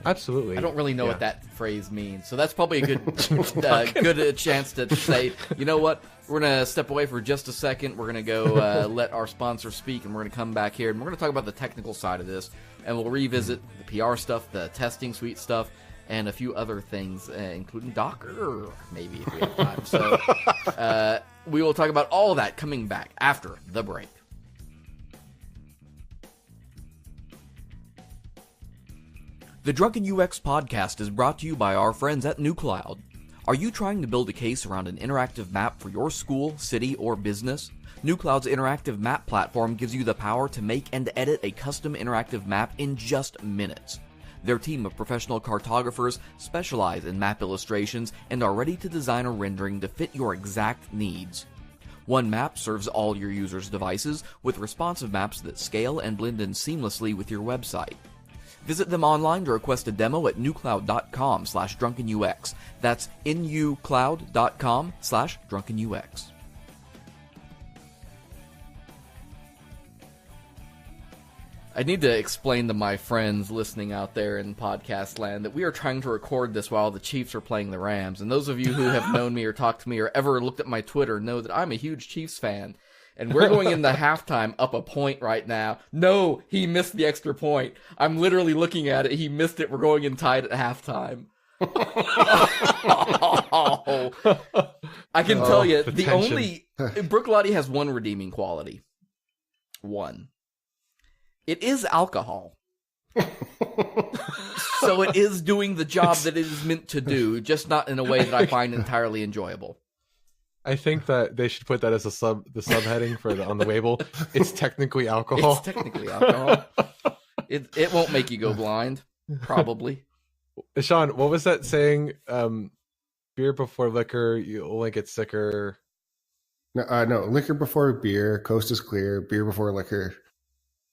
absolutely. I don't really know what that phrase means, so that's probably a good chance to say, you know what, we're going to step away for just a second, we're going to go let our sponsor speak, and we're going to come back here, and we're going to talk about the technical side of this, and we'll revisit the PR stuff, the testing suite stuff, and a few other things, including Docker, maybe, if we have time. So we will talk about all that coming back after the break. The Drunken UX podcast is brought to you by our friends at NewCloud. Are you trying to build a case around an interactive map for your school, city, or business? NewCloud's interactive map platform gives you the power to make and edit a custom interactive map in just minutes. Their team of professional cartographers specialize in map illustrations and are ready to design a rendering to fit your exact needs. One map serves all your users' devices with responsive maps that scale and blend in seamlessly with your website. Visit them online to request a demo at newcloud.com/drunkenux. That's nucloud.com/drunkenux. I need to explain to my friends listening out there in podcast land that we are trying to record this while the Chiefs are playing the Rams. And those of you who have known me or talked to me or ever looked at my Twitter know that I'm a huge Chiefs fan. And we're going into halftime up a point right now. No, he missed the extra point. I'm literally looking at it. He missed it. We're going in tied at halftime. I can tell you, the only... Brooklotti has one redeeming quality. One. It is alcohol. So it is doing the job that it is meant to do, just not in a way that I find entirely enjoyable. I think that they should put that as the subheading for on the label. It's technically alcohol. It's technically alcohol. It won't make you go blind, probably. Sean, what was that saying? Beer before liquor, you only get sicker. No, liquor before beer, coast is clear, beer before liquor.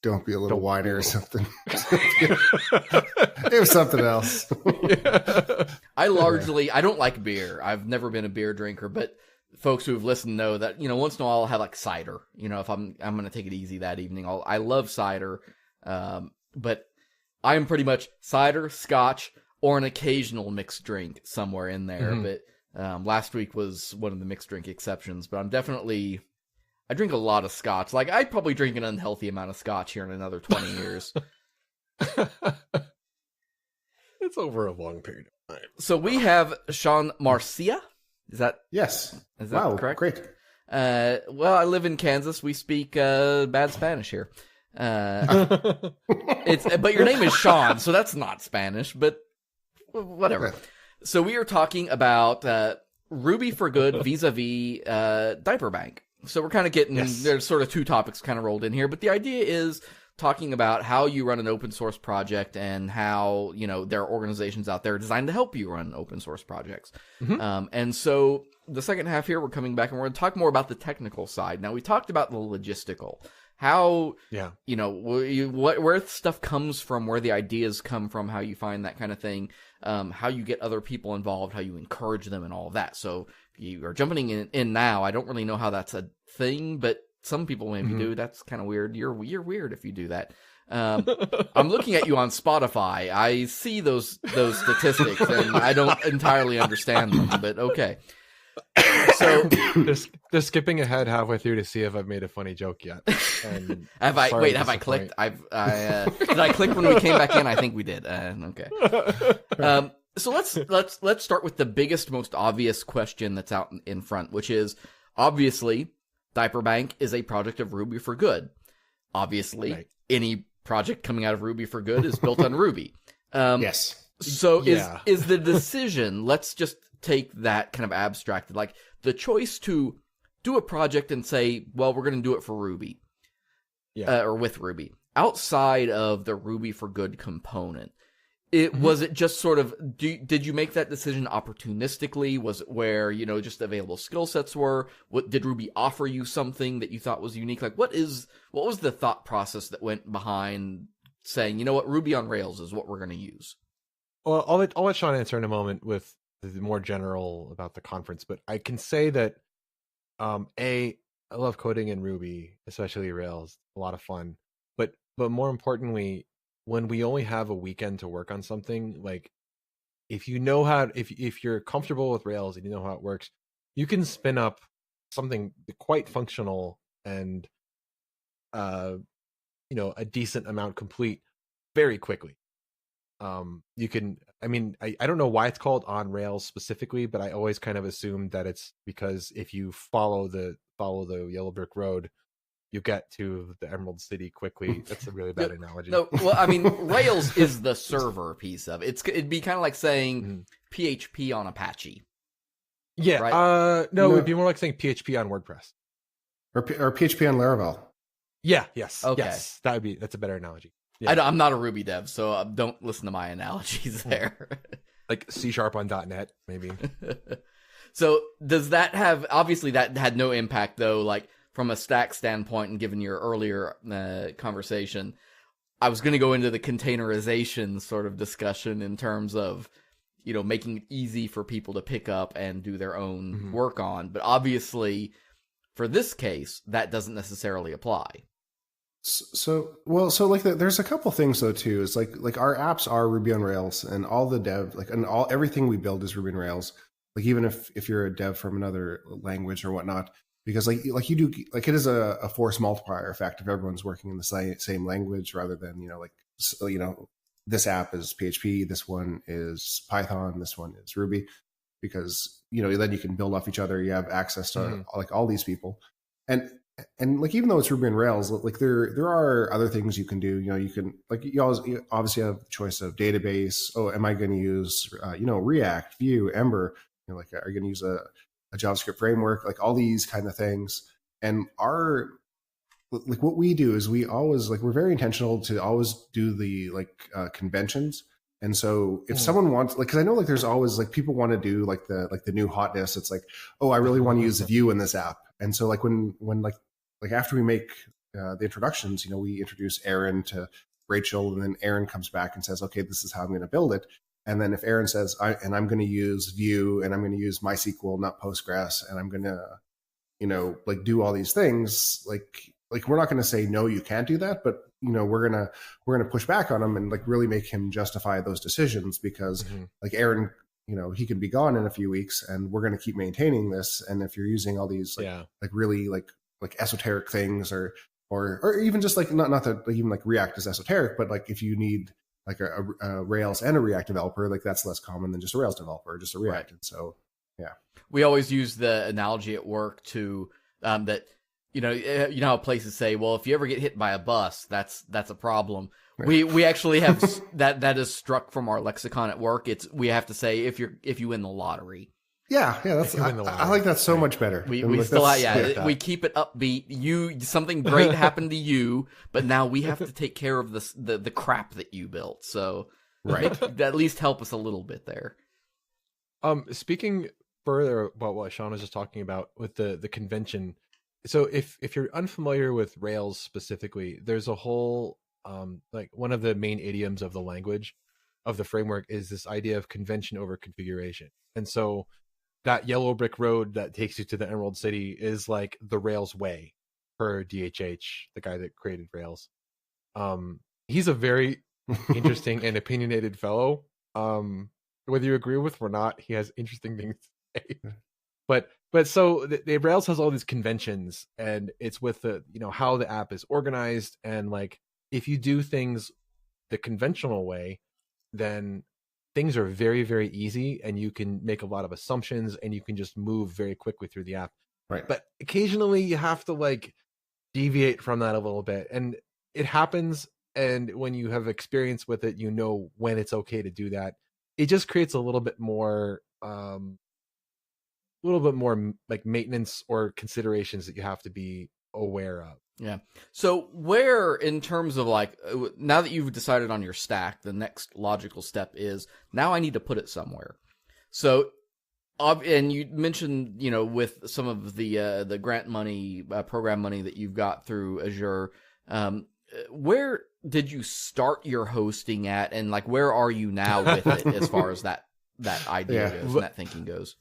Don't be a little whiner or something. It was something else. Yeah. I don't like beer. I've never been a beer drinker, but folks who have listened know that, once in a while I'll have like cider. If I'm going to take it easy that evening. I love cider, but I am pretty much cider, scotch, or an occasional mixed drink somewhere in there. Mm-hmm. But last week was one of the mixed drink exceptions. But I drink a lot of scotch. Like, I'd probably drink an unhealthy amount of scotch here in another 20 years. It's over a long period of time. So we have Sean Marcia. Yes. Is that correct? Great. Well, I live in Kansas. We speak bad Spanish here. But your name is Sean, so that's not Spanish, but whatever. So we are talking about Ruby for Good vis-a-vis DiaperBank. So we're kind of getting, there's sort of two topics kind of rolled in here, but the idea is talking about how you run an open source project and how, there are organizations out there designed to help you run open source projects. Mm-hmm. And so the second half here, we're coming back and we're going to talk more about the technical side. Now, we talked about the logistical, how, where stuff comes from, where the ideas come from, how you find that kind of thing, how you get other people involved, how you encourage them and all of that. So you are jumping in now. I don't really know how that's a thing, but some people maybe do. That's kind of weird. You're weird if you do that. I'm looking at you on Spotify. I see those statistics, and I don't entirely understand them, but okay. So they're skipping ahead halfway through to see if I've made a funny joke yet. And have I clicked? Did I click when we came back in? I think we did. Okay. So let's start with the biggest, most obvious question that's out in front, which is, obviously, DiaperBank is a project of Ruby for Good. Obviously, any project coming out of Ruby for Good is built on Ruby. Yes. So is the decision, let's just take that kind of abstracted, like the choice to do a project and say, well, we're going to do it for Ruby, or with Ruby, outside of the Ruby for Good component. Was it just sort of, did you make that decision opportunistically? Was it where, just available skill sets were? Did Ruby offer you something that you thought was unique? Like, what was the thought process that went behind saying, Ruby on Rails is what we're going to use? Well, I'll let Sean answer in a moment with more general about the conference, but I can say that I love coding in Ruby, especially Rails. A lot of fun. But more importantly, when we only have a weekend to work on something, like if you know how, if you're comfortable with Rails and you know how it works, you can spin up something quite functional and a decent amount complete very quickly. You can, I mean, I don't know why it's called on Rails specifically, but I always kind of assumed that it's because if you follow the yellow brick road, you get to the Emerald City quickly. That's a really bad analogy. No, well, I mean, Rails is the server piece of it. It'd be kind of like saying PHP on Apache. Yeah. Right? No, it'd be more like saying PHP on WordPress or PHP on Laravel. Yeah. Yes. Okay. Yes. That's a better analogy. Yeah. I'm not a Ruby dev, so don't listen to my analogies there. Like C# on .NET, maybe. So does that have, obviously that had no impact though, like from a stack standpoint, and given your earlier conversation, I was going to go into the containerization sort of discussion in terms of, making it easy for people to pick up and do their own work on. But obviously for this case, that doesn't necessarily apply. So like there's a couple things though too. It's like our apps are Ruby on Rails, and all the dev, like, and everything we build is Ruby on Rails. Like even if you're a dev from another language or whatnot, because like you do, like it is a force multiplier effect if everyone's working in the same language, rather than this app is PHP, this one is Python, this one is Ruby, because then you can build off each other. You have access to like all these people, and like even though it's Ruby on Rails, like there are other things you can do. You can, like, you obviously have the choice of database. Oh, am I going to use React, Vue, Ember? Are you going to use a JavaScript framework? Like all these kind of things. And what we do is we always, like, we're very intentional to always do the conventions. And so if someone wants, like, because I know like there's always like people want to do like the new hotness. It's like, oh, I really want to use Vue in this app. And so like when after we make the introductions, we introduce Aaron to Rachel, and then Aaron comes back and says, okay, this is how I'm going to build it. And then if Aaron says, I'm going to use Vue, and I'm going to use MySQL, not Postgres, and I'm going to, do all these things, like we're not going to say, no, you can't do that. But, we're going to push back on him and like really make him justify those decisions, because like Aaron, he can be gone in a few weeks, and we're going to keep maintaining this. And if you're using all these like really like esoteric things, or even just like not that like, even like React is esoteric, but like if you need like a Rails and a React developer, like that's less common than just a Rails developer or just a React. Right. And so, yeah, we always use the analogy at work to that how places say, well, if you ever get hit by a bus, that's a problem. Right. We actually have that is struck from our lexicon at work. We have to say if you win the lottery. Yeah, that's I like that so much better. We still we keep it upbeat. Something great happened to you, but now we have to take care of the crap that you built. So right, at least help us a little bit there. Speaking further about what Sean was just talking about with the convention. So if you're unfamiliar with Rails specifically, there's a whole like one of the main idioms of the language of the framework is this idea of convention over configuration. And so that yellow brick road that takes you to the Emerald City is like the Rails way per DHH, the guy that created Rails. He's a very interesting and opinionated fellow. Whether you agree with him or not, he has interesting things to say. But so the Rails has all these conventions, and it's with the how the app is organized, and like if you do things the conventional way, then things are very, very easy, and you can make a lot of assumptions, and you can just move very quickly through the app. Right. But occasionally you have to like deviate from that a little bit, and it happens. And when you have experience with it, when it's okay to do that. It just creates a little bit more like maintenance or considerations that you have to be aware of. Yeah. So where, in terms of like, now that you've decided on your stack, the next logical step is, now I need to put it somewhere. So, and you mentioned, with some of the grant money, program money that you've got through Azure, where did you start your hosting at, and like, where are you now with it as far as that that idea goes and that thinking goes.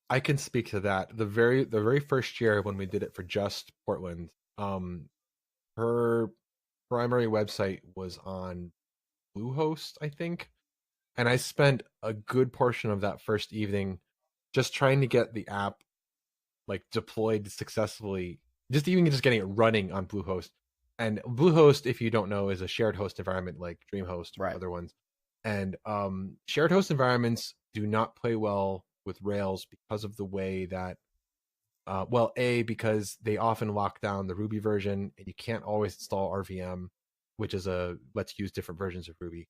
I can speak to that. The very first year when we did it for just Portland, her primary website was on Bluehost, I think. And I spent a good portion of that first evening just trying to get the app like deployed successfully, just getting it running on Bluehost. And Bluehost, if you don't know, is a shared host environment like DreamHost or other ones. And shared host environments do not play well with Rails because of the way that, because they often lock down the Ruby version and you can't always install RVM, which is let's use different versions of Ruby.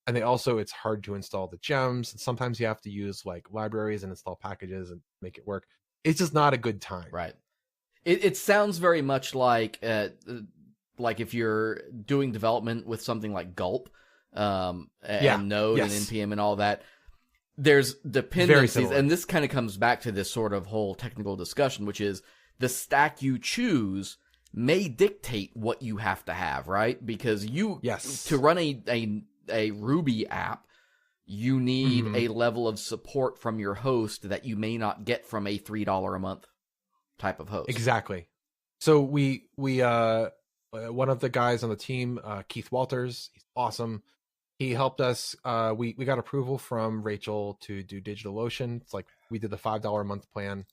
And it's hard to install the gems. And sometimes you have to use like libraries and install packages and make it work. It's just not a good time. Right. It sounds very much like if you're doing development with something like Gulp and Node and NPM and all that. There's dependencies, and this kind of comes back to this sort of whole technical discussion, which is the stack you choose may dictate what you have to have, right? Because to run a Ruby app, you need a level of support from your host that you may not get from a $3 a month type of host. Exactly. So we one of the guys on the team, Keith Walters, he's awesome. He helped us. We got approval from Rachel to do DigitalOcean. It's like we did the $5 a month plan.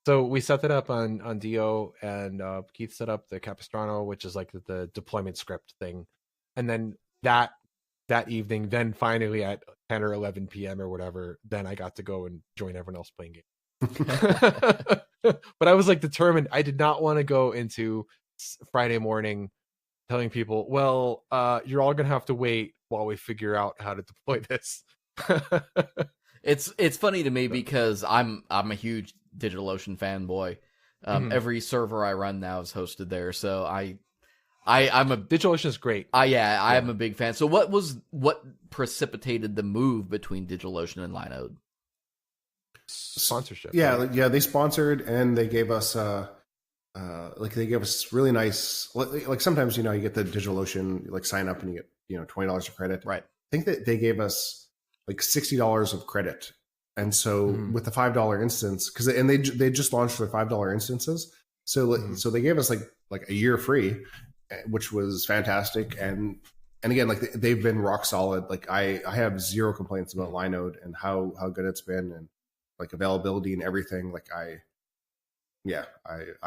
So we set that up on Dio, and Keith set up the Capistrano, which is like the deployment script thing. And then that evening, then finally at 10 or 11 p.m. or whatever, then I got to go and join everyone else playing games. But I was like determined. I did not want to go into Friday morning telling people, well, you're all gonna have to wait while we figure out how to deploy this. It's funny to me because I'm a huge DigitalOcean fanboy. Every server I run now is hosted there, so I'm a DigitalOcean is great. I am a big fan. So what precipitated the move between DigitalOcean and Linode? Sponsorship. Yeah, right? they sponsored and they gave us they gave us really nice, like sometimes, you get the DigitalOcean, like sign up and you get, $20 of credit. Right. I think that they gave us like $60 of credit. And so with the $5 instance, and they just launched their $5 instances. So, so they gave us like a year free, which was fantastic. And again, like they've been rock solid. Like I have zero complaints about Linode and how good it's been, and like availability and everything. Like I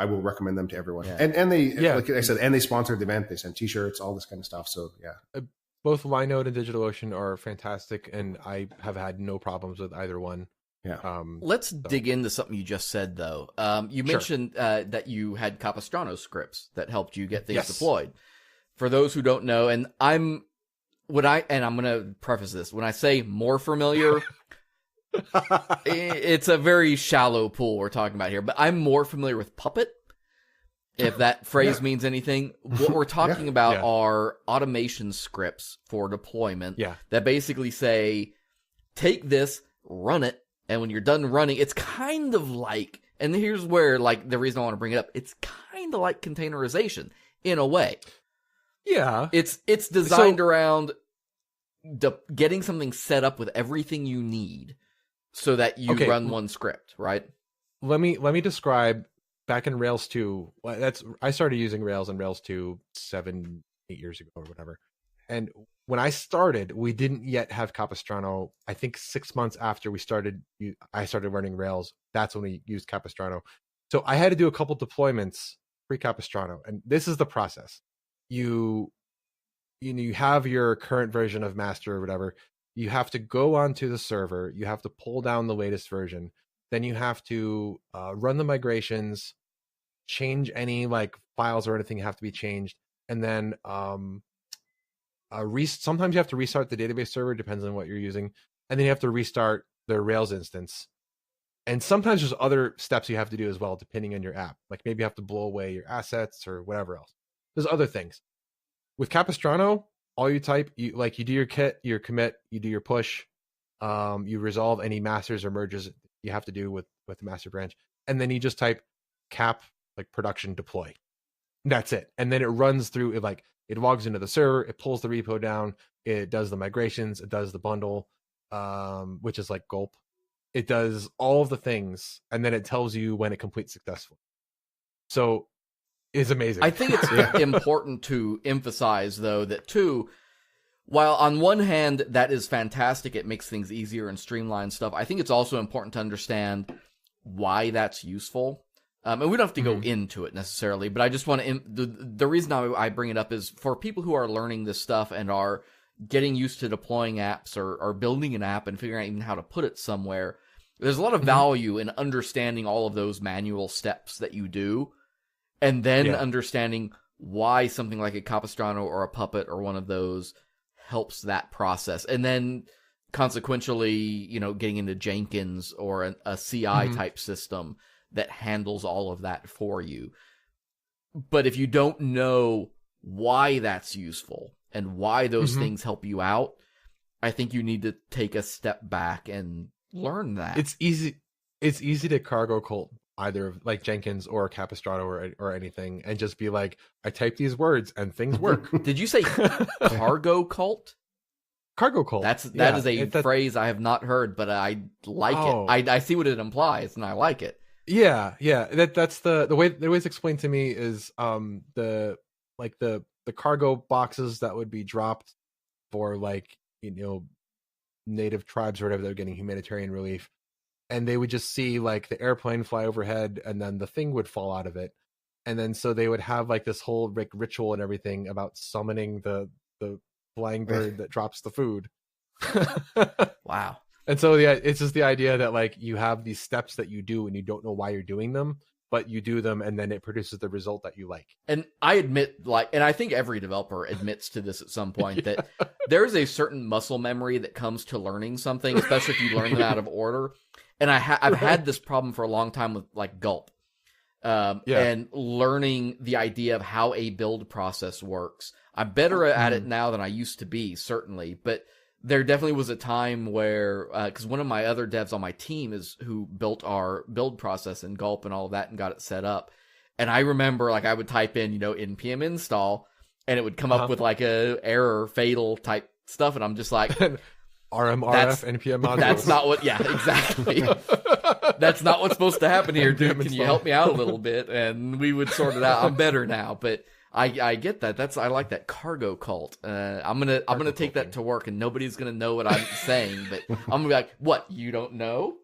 will recommend them to everyone. Yeah. And they, like I said, and they sponsored the event. They sent t-shirts, all this kind of stuff. So both Linode and DigitalOcean are fantastic, and I have had no problems with either one. Yeah. Let's dig into something you just said, though. You mentioned that you had Capistrano scripts that helped you get things deployed. For those who don't know, and I'm going to preface this, when I say more familiar, it's a very shallow pool we're talking about here, but I'm more familiar with Puppet, if that phrase means anything. What we're talking about are automation scripts for deployment that basically say, take this, run it, and when you're done running, it's kind of like, and here's where, like, the reason I want to bring it up, it's kind of like containerization in a way. Yeah. It's designed around getting something set up with everything you need so that you run one script, right? Let me describe. Back in Rails 2, I started using Rails in Rails 2 7-8 years ago or whatever. And when I started, we didn't yet have Capistrano. I think 6 months after I started running Rails. That's when we used Capistrano. So I had to do a couple deployments pre-Capistrano. And this is the process. You have your current version of master or whatever. You have to go onto the server. You have to pull down the latest version. Then you have to run the migrations, change any like files or anything have to be changed, and then sometimes you have to restart the database server, depends on what you're using, and then you have to restart the Rails instance. And sometimes there's other steps you have to do as well, depending on your app. Like maybe you have to blow away your assets or whatever else. There's other things. With Capistrano, all you type, you do your commit, you do your push, you resolve any masters or merges you have to do with the master branch, and then you just type cap like production deploy. That's it. And then it runs through it, like it logs into the server, it pulls the repo down, it does the migrations, it does the bundle, which is like gulp. It does all of the things, and then it tells you when it completes successfully. So it's amazing. I think it's important to emphasize, though, that too, while on one hand that is fantastic, it makes things easier and streamlines stuff, I think it's also important to understand why that's useful. And we don't have to go into it necessarily, but I just want to, the reason I bring it up is for people who are learning this stuff and are getting used to deploying apps or building an app and figuring out even how to put it somewhere, there's a lot of value in understanding all of those manual steps that you do, and then understanding why something like a Capistrano or a Puppet or one of those helps that process. And then consequentially, you know, getting into Jenkins or a CI type system that handles all of that for you. But if you don't know why that's useful and why those things help you out, I think you need to take a step back and learn that. It's easy to cargo cult either like Jenkins or Capistrano or anything and just be like, I type these words and things work. Did you say cargo cult? Cargo cult. That is a phrase I have not heard, but I like it. I see what it implies and I like it. Yeah. That's the way it's explained to me is the cargo boxes that would be dropped for like, you know, native tribes or whatever that are getting humanitarian relief, and they would just see like the airplane fly overhead and then the thing would fall out of it, and then so they would have like this whole like ritual and everything about summoning the flying bird that drops the food. Wow. And so yeah, it's just the idea that like you have these steps that you do and you don't know why you're doing them, but you do them and then it produces the result that you like. And I admit, and I think every developer admits to this at some point, that there's a certain muscle memory that comes to learning something, especially if you learn them out of order. And I've had this problem for a long time with like Gulp, and learning the idea of how a build process works. I'm better at it now than I used to be, certainly, but there definitely was a time where, because one of my other devs on my team is who built our build process in Gulp and all of that and got it set up. And I remember like I would type in, you know, npm install, and it would come up with like a error fatal type stuff. And I'm just like, RMRF npm module. That's not what, exactly. That's not what's supposed to happen here, dude. Can you help me out a little bit? And we would sort it out. I'm better now, but I get that. I like that cargo cult. I'm gonna take that to work, and nobody's gonna know what I'm saying. But I'm gonna be like, "What? You don't know?"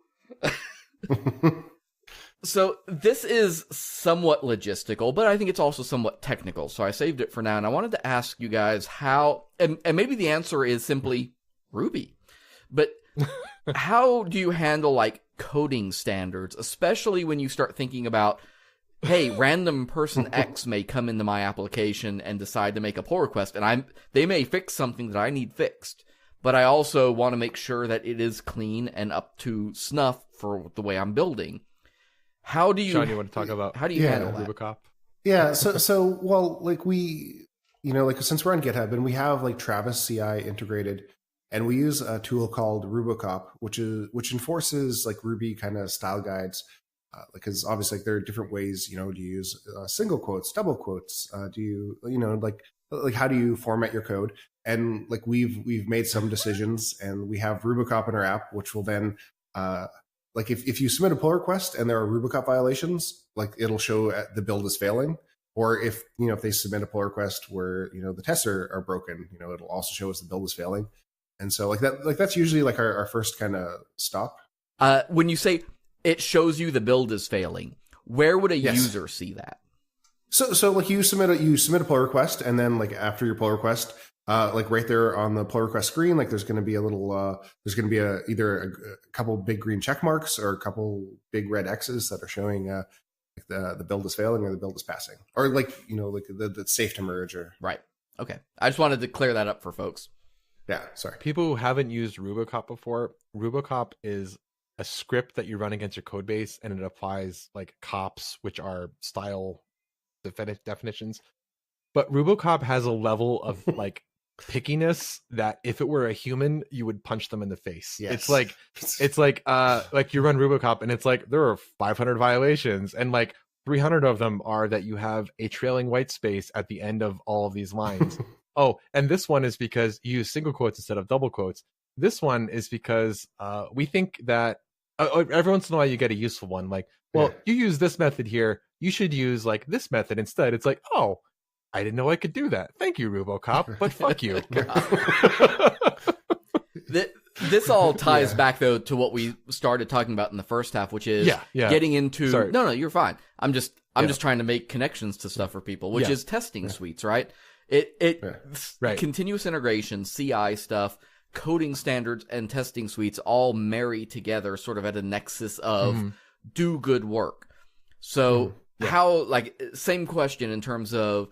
So this is somewhat logistical, but I think it's also somewhat technical. So I saved it for now, and I wanted to ask you guys how, and maybe the answer is simply Ruby, but how do you handle like coding standards, especially when you start thinking about, hey, random person X may come into my application and decide to make a pull request, and they may fix something that I need fixed, but I also want to make sure that it is clean and up to snuff for the way I'm building. How do you, Sean, you want to talk about how do you handle that? Rubicop? Yeah, so well, like we, you know, like since we're on GitHub and we have like Travis CI integrated, and we use a tool called Rubicop, which enforces like Ruby kind of style guides. Because obviously like, there are different ways, you know, to use single quotes, double quotes. Do you know, like how do you format your code? And like we've made some decisions, and we have Rubicop in our app, which will then like if you submit a pull request and there are Rubicop violations, like it'll show the build is failing. Or if they submit a pull request where the tests are broken, it'll also show us the build is failing. And so that's usually like our first kind of stop. When you say it shows you the build is failing, where would a user see that? So like you submit a pull request, and then like after your pull request, like right there on the pull request screen, like there's going to be a little either a couple big green check marks or a couple big red X's that are showing the build is failing or the build is passing, or like like that's safe to merge or right. Okay, I just wanted to clear that up for folks. Yeah, sorry. People who haven't used Rubicop before, Rubicop is a script that you run against your code base, and it applies like cops, which are style definitions. But Rubicop has a level of like pickiness that if it were a human, you would punch them in the face. Yes. It's like you run Rubicop and it's like there are 500 violations, and like 300 of them are that you have a trailing white space at the end of all of these lines. Oh, and this one is because you use single quotes instead of double quotes. this one is because we think that every once in a while you get a useful one. Like, well, you use this method here. You should use like this method instead. It's like, oh, I didn't know I could do that. Thank you, RuboCop, but fuck you. This all ties back though to what we started talking about in the first half, which is getting into. Sorry. No, you're fine. I'm just trying to make connections to stuff for people, which is testing suites, right? Continuous integration, CI stuff, coding standards, and testing suites all marry together, sort of at a nexus of do good work. So how, like, same question in terms of,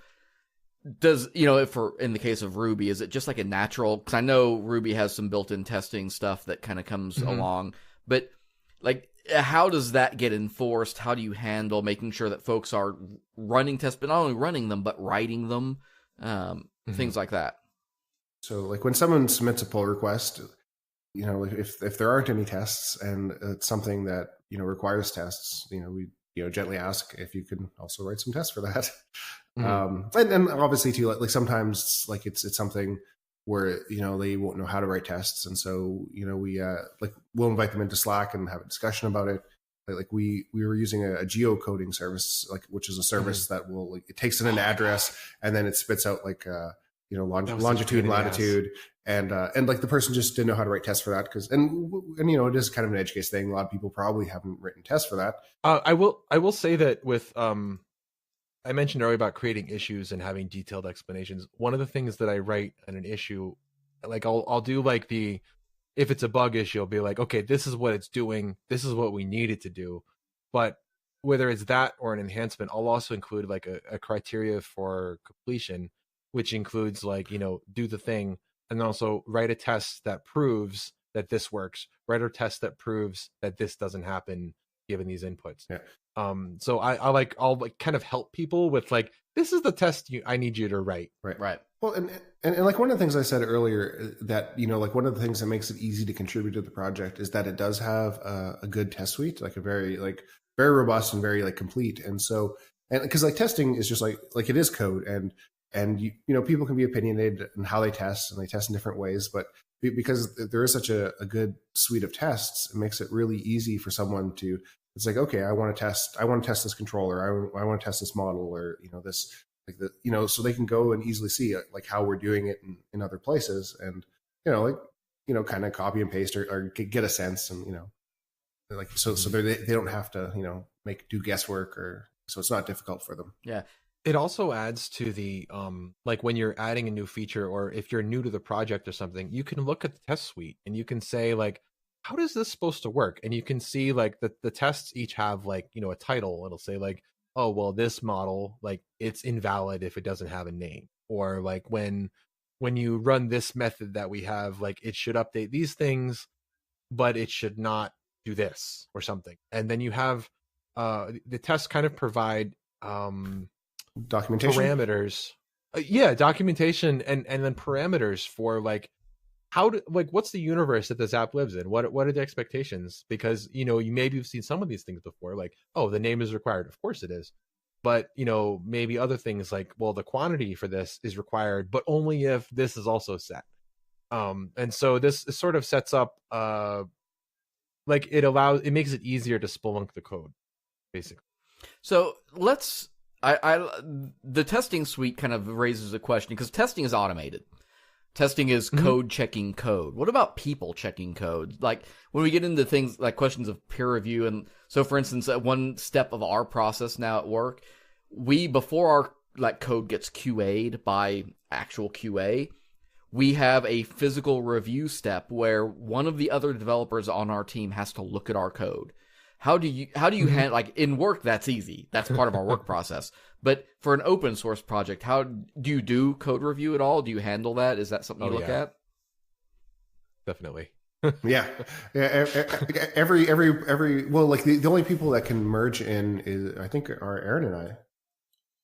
does, if in the case of Ruby, is it just like a natural, because I know Ruby has some built-in testing stuff that kind of comes along, but like, how does that get enforced? How do you handle making sure that folks are running tests, but not only running them, but writing them, things like that? So like when someone submits a pull request, if there aren't any tests and it's something that, requires tests, we, gently ask if you can also write some tests for that. And obviously too, like sometimes like it's something where, they won't know how to write tests. And so, we'll invite them into Slack and have a discussion about it. Like we were using a geocoding service, which is a service that will, it takes in an address and then it spits out longitude and latitude. And like the person just didn't know how to write tests for that and it is kind of an edge case thing. A lot of people probably haven't written tests for that. I will say that with, I mentioned earlier about creating issues and having detailed explanations. One of the things that I write in an issue, like I'll do like if it's a bug issue, I'll be like, okay, this is what it's doing. This is what we need it to do. But whether it's that or an enhancement, I'll also include like a criteria for completion, which includes like, do the thing and also write a test that proves that this works. Write a test that proves that this doesn't happen given these inputs. Yeah. So I'll kind of help people with like, this is the test I need you to write. Right. Well, and like one of the things I said earlier that, like one of the things that makes it easy to contribute to the project is that it does have a good test suite, like a very robust and very complete. And so, and because like testing is just like it is code and people can be opinionated in how they test and they test in different ways, but because there is such a good suite of tests, it makes it really easy for someone to, it's like, okay, I want to test this controller. I want to test this model or, this, like the, so they can go and easily see like how we're doing it in other places and, kind of copy and paste or get a sense and, so they don't have to, do guesswork or, so it's not difficult for them. Yeah. It also adds to the, like when you're adding a new feature or if you're new to the project or something, you can look at the test suite and you can say like, how does this supposed to work? And you can see like the tests each have like, a title. It'll say like, oh, well, this model, like it's invalid if it doesn't have a name. Or like when you run this method that we have, like it should update these things, but it should not do this or something. And then you have the tests kind of provide documentation parameters. Documentation and then parameters for like, what's the universe that this app lives in? What are the expectations? Because, maybe you've seen some of these things before, like, oh, the name is required. Of course it is. But, maybe other things like, well, the quantity for this is required, but only if this is also set. And so this sort of sets up, it makes it easier to spelunk the code, basically. So the testing suite kind of raises a question because testing is automated. Testing is code checking code. What about people checking code? Like when we get into things like questions of peer review. And so for instance, at one step of our process now at work, before our code gets QA'd by actual QA, we have a physical review step where one of the other developers on our team has to look at our code. How do you handle, like in work, that's easy. That's part of our work process. But for an open source project, how do you do code review at all? Do you handle that? Is that something you look at? Definitely. Yeah. Every, well, like the only people that can merge in is, I think, are Aaron and I.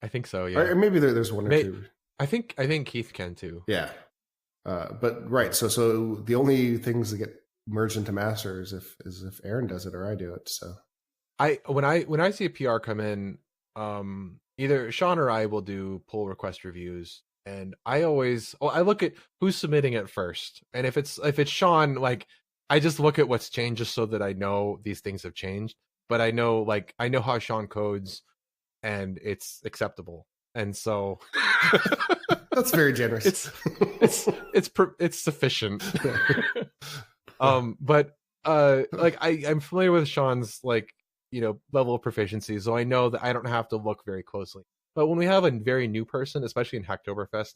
I think so. Yeah. Or maybe there's one or two. I think Keith can too. Yeah. But right. So the only things that get merged into master is if Aaron does it or I do it. So when I see a PR come in, either Sean or I will do pull request reviews And I look at who's submitting it first. And if it's Sean, like I just look at what's changed just so that I know these things have changed. But I know how Sean codes and it's acceptable. And so that's very generous. It's sufficient. But like I'm familiar with Sean's like, level of proficiency, so I know that I don't have to look very closely. But when we have a very new person, especially in Hacktoberfest,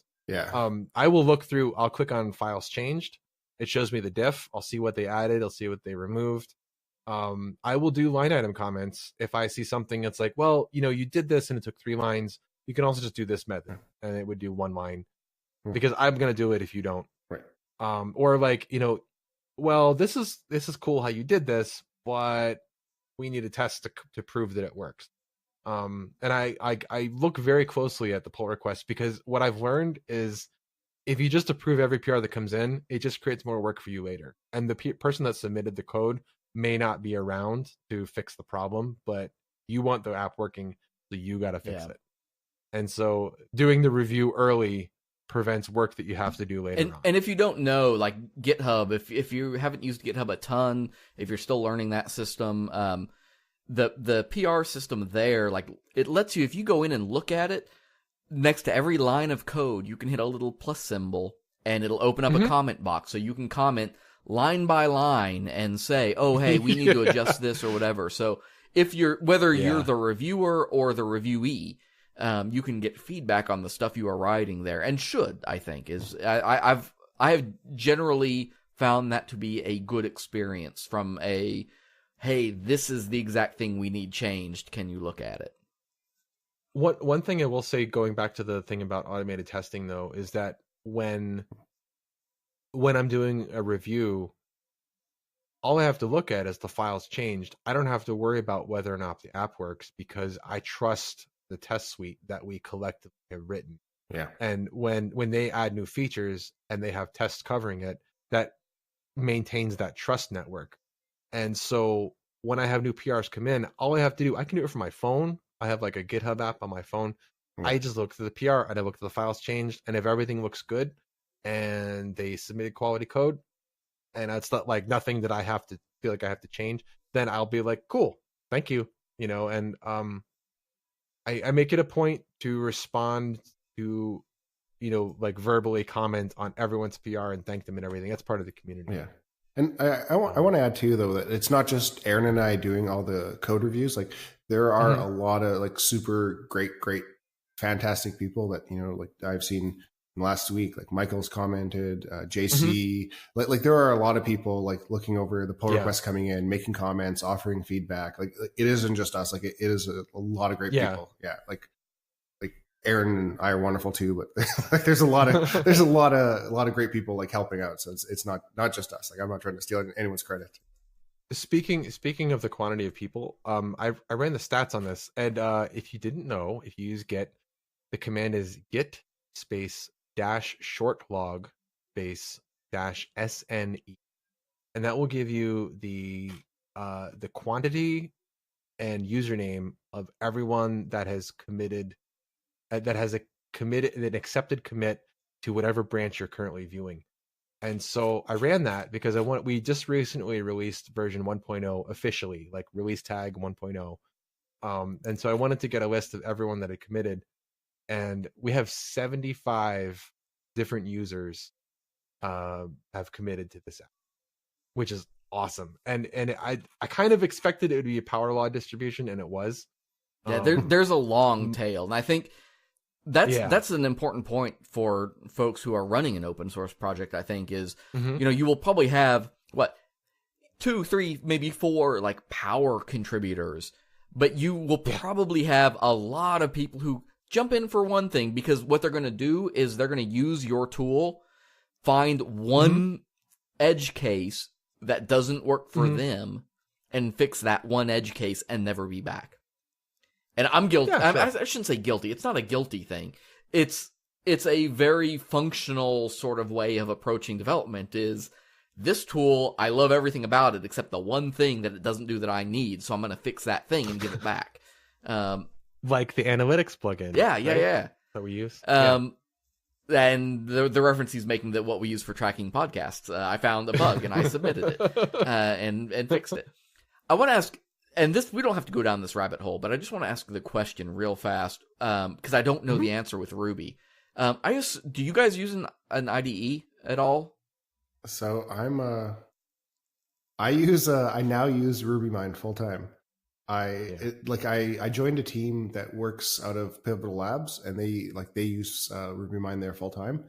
I will look through. I'll click on files changed. It shows me the diff. I'll see what they added. I'll see what they removed. I will do line item comments if I see something that's like, well, you did this and it took 3 lines. You can also just do this method, and it would do 1 line, because I'm gonna do it if you don't. Right. Or like, well, this is cool how you did this, but we need a test to prove that it works. And I look very closely at the pull request, because what I've learned is if you just approve every PR that comes in, it just creates more work for you later. And the person that submitted the code may not be around to fix the problem, but you want the app working, so you got to fix it. And so doing the review early prevents work that you have to do later on. And if you don't know, like GitHub, if you haven't used GitHub a ton, if you're still learning that system, the PR system there, like it lets you, if you go in and look at it, next to every line of code, you can hit a little plus symbol and it'll open up a comment box. So you can comment line by line and say, oh, hey, we need to adjust this or whatever. So if whether you're the reviewer or the reviewee, you can get feedback on the stuff you are writing there, and I think I have generally found that to be a good experience from a, hey, this is the exact thing we need changed. Can you look at it? One thing I will say, going back to the thing about automated testing, though, is that when I'm doing a review, all I have to look at is the files changed. I don't have to worry about whether or not the app works, because I trust the test suite that we collectively have written. Yeah. And when they add new features and they have tests covering it, that maintains that trust network. And so when I have new PRs come in, all I have to do, I can do it from my phone. I have like a GitHub app on my phone. I just look through the PR and I look at the files changed, and if everything looks good and they submitted quality code and it's not like nothing that I have to feel like I have to change, then I'll be like, cool, thank you. And I make it a point to respond to, like verbally comment on everyone's PR and thank them and everything. That's part of the community. Yeah. And I want to add too, though, that it's not just Aaron and I doing all the code reviews. Like there are a lot of like super great, fantastic people that, like I've seen last week, like Michael's commented, JC, like there are a lot of people like looking over the pull requests coming in, making comments, offering feedback. Like it isn't just us. Like it is a lot of great people. Yeah. Like Aaron and I are wonderful too, but like there's a lot of great people like helping out. So it's not just us. Like I'm not trying to steal anyone's credit. Speaking of the quantity of people, I ran the stats on this, and if you didn't know, if you use git, the command is git space -short log space -SNE, and that will give you the quantity and username of everyone that has committed, that has an accepted commit to whatever branch you're currently viewing. And so I ran that because we just recently released version 1.0 officially, like release tag 1.0. And so I wanted to get a list of everyone that had committed, and we have 75 different users have committed to this app, which is awesome. And I kind of expected it would be a power law distribution, and it was. Yeah, there's a long tail, and I think that's an important point for folks who are running an open source project. I think is you will probably have 2, 3, maybe 4 like power contributors, but you will probably have a lot of people who jump in for one thing, because what they're going to do is they're going to use your tool, find one edge case that doesn't work for them, and fix that one edge case and never be back. And I'm guilty. Yeah, sure. I shouldn't say guilty. It's not a guilty thing. It's a very functional sort of way of approaching development. Is this tool, I love everything about it except the one thing that it doesn't do that I need, so I'm going to fix that thing and give it back. Like the analytics plugin. Yeah. That we use. And the reference he's making that what we use for tracking podcasts, I found a bug and I submitted it and fixed it. I want to ask, and this we don't have to go down this rabbit hole, but I just want to ask the question real fast because I don't know the answer with Ruby. Do you guys use an IDE at all? So I now use RubyMine full time. I joined a team that works out of Pivotal Labs, and they use RubyMine there full time.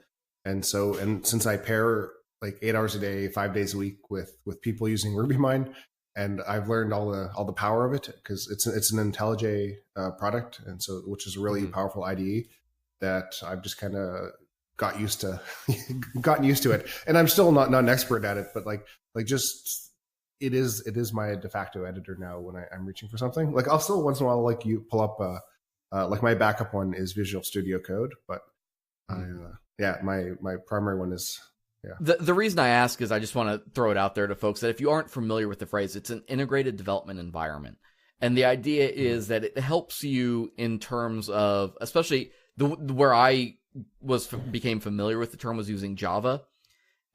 And since I pair like 8 hours a day, 5 days a week with people using RubyMine, and I've learned all the power of it because it's an IntelliJ product, and so which is a really powerful IDE that I've just kind of gotten used to it. And I'm still not an expert at it, but it is my de facto editor now when I'm reaching for something. Like I'll still once in a while you pull up like my backup one is Visual Studio Code, but my primary one is The reason I ask is I just want to throw it out there to folks that if you aren't familiar with the phrase, it's an integrated development environment. And the idea is that it helps you in terms of, especially where I became familiar with the term was using Java.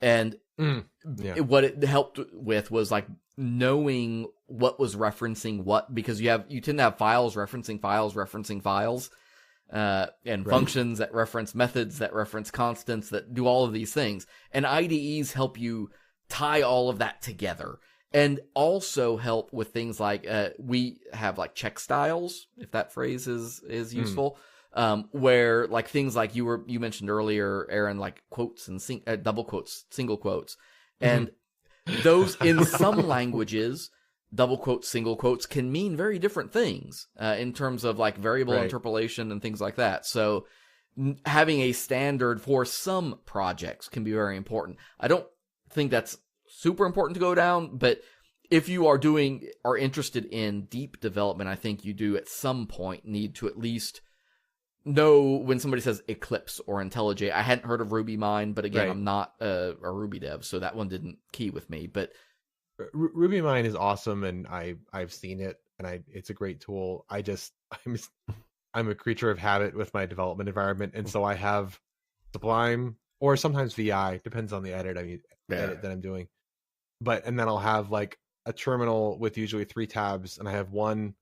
And what it helped with was like knowing what was referencing what, because you tend to have files referencing files, and functions that reference methods, that reference constants, that do all of these things. And IDEs help you tie all of that together and also help with things like, we have like check styles, if that phrase is useful. Where like things like you mentioned earlier, Aaron, like quotes and double quotes, single quotes, and those in some languages, double quotes, single quotes can mean very different things in terms of like variable interpolation and things like that. So having a standard for some projects can be very important. I don't think that's super important to go down, but if you are interested in deep development, I think you do at some point need to at least know when somebody says Eclipse or IntelliJ. I hadn't heard of RubyMine, but again, I'm not a Ruby dev, so that one didn't key with me. But RubyMine is awesome, and I've seen it, and it's a great tool. I'm a creature of habit with my development environment, and so I have Sublime or sometimes VI, depends on the edit that I'm doing. And then I'll have like a terminal with usually 3 tabs, and I have one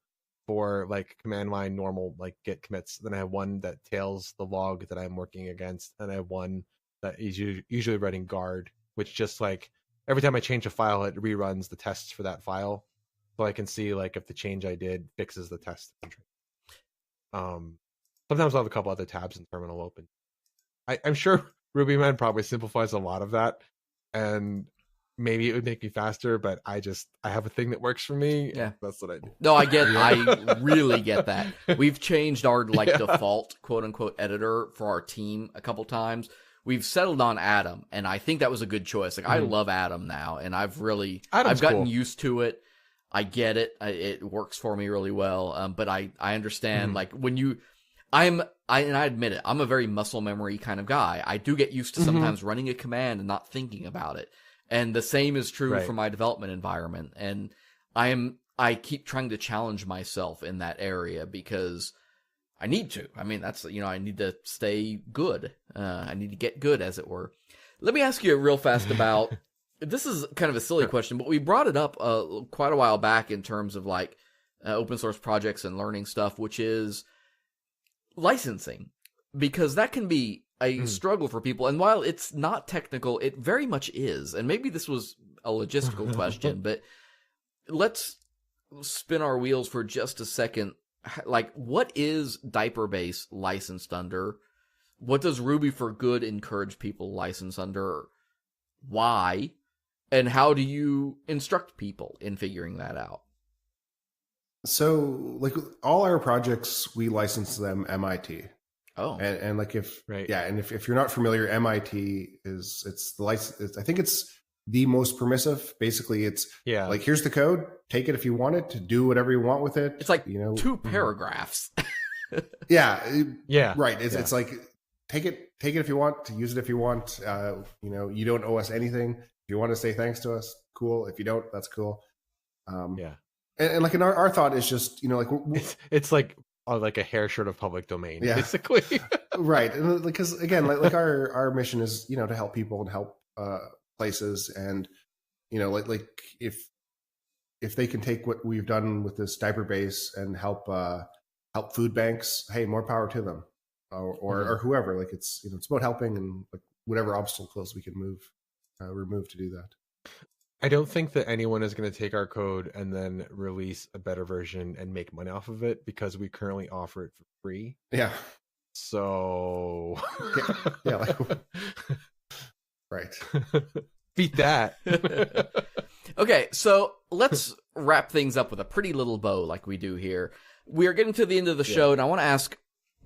for like command line normal like git commits. Then I have one that tails the log that I'm working against, and I have one that is usually running guard, which just like every time I change a file, it reruns the tests for that file, so I can see like if the change I did fixes the test. Sometimes I'll have a couple other tabs in terminal open. I'm sure RubyMine probably simplifies a lot of that, and maybe it would make me faster, but I have a thing that works for me. Yeah, that's what I do. No, I really get that. We've changed our default quote unquote editor for our team a couple times. We've settled on Atom, and I think that was a good choice. Like I love Atom now, and I've gotten used to it. I get it. It works for me really well. But I understand like when and I admit it, I'm a very muscle memory kind of guy. I do get used to sometimes running a command and not thinking about it. And the same is true for my development environment. And I keep trying to challenge myself in that area because I need to. I mean, that's, I need to stay good. I need to get good, as it were. Let me ask you real fast about, this is kind of a silly question, but we brought it up quite a while back in terms of like open source projects and learning stuff, which is licensing, because that can be a struggle for people. And while it's not technical, it very much is. And maybe this was a logistical question, but let's spin our wheels for just a second. Like, what is DiaperBase licensed under? What does Ruby for Good encourage people license under? Why? And how do you instruct people in figuring that out? So, like, all our projects, we license them MIT. Oh, and like if you're not familiar, MIT it's the license. I think it's the most permissive. Basically, it's like, here's the code, take it if you want it, to do whatever you want with it. It's like 2 paragraphs. Right. It's like take it if you want, to use it if you want. You don't owe us anything. If you want to say thanks to us, cool. If you don't, that's cool. And like, in our thought is just, like, it's like like a hair short of public domain, Yeah. basically. Right, and because again, like our mission is to help people and help places, and like if they can take what we've done with this DiaperBase and help food banks, hey, more power to them, or whoever. Like it's about helping, and like whatever obstacles we can remove to do that. I don't think that anyone is going to take our code and then release a better version and make money off of it, because we currently offer it for free. Yeah. So yeah, like, right. Beat that. Okay, so let's wrap things up with a pretty little bow like we do here. We're getting to the end of the show, and I want to ask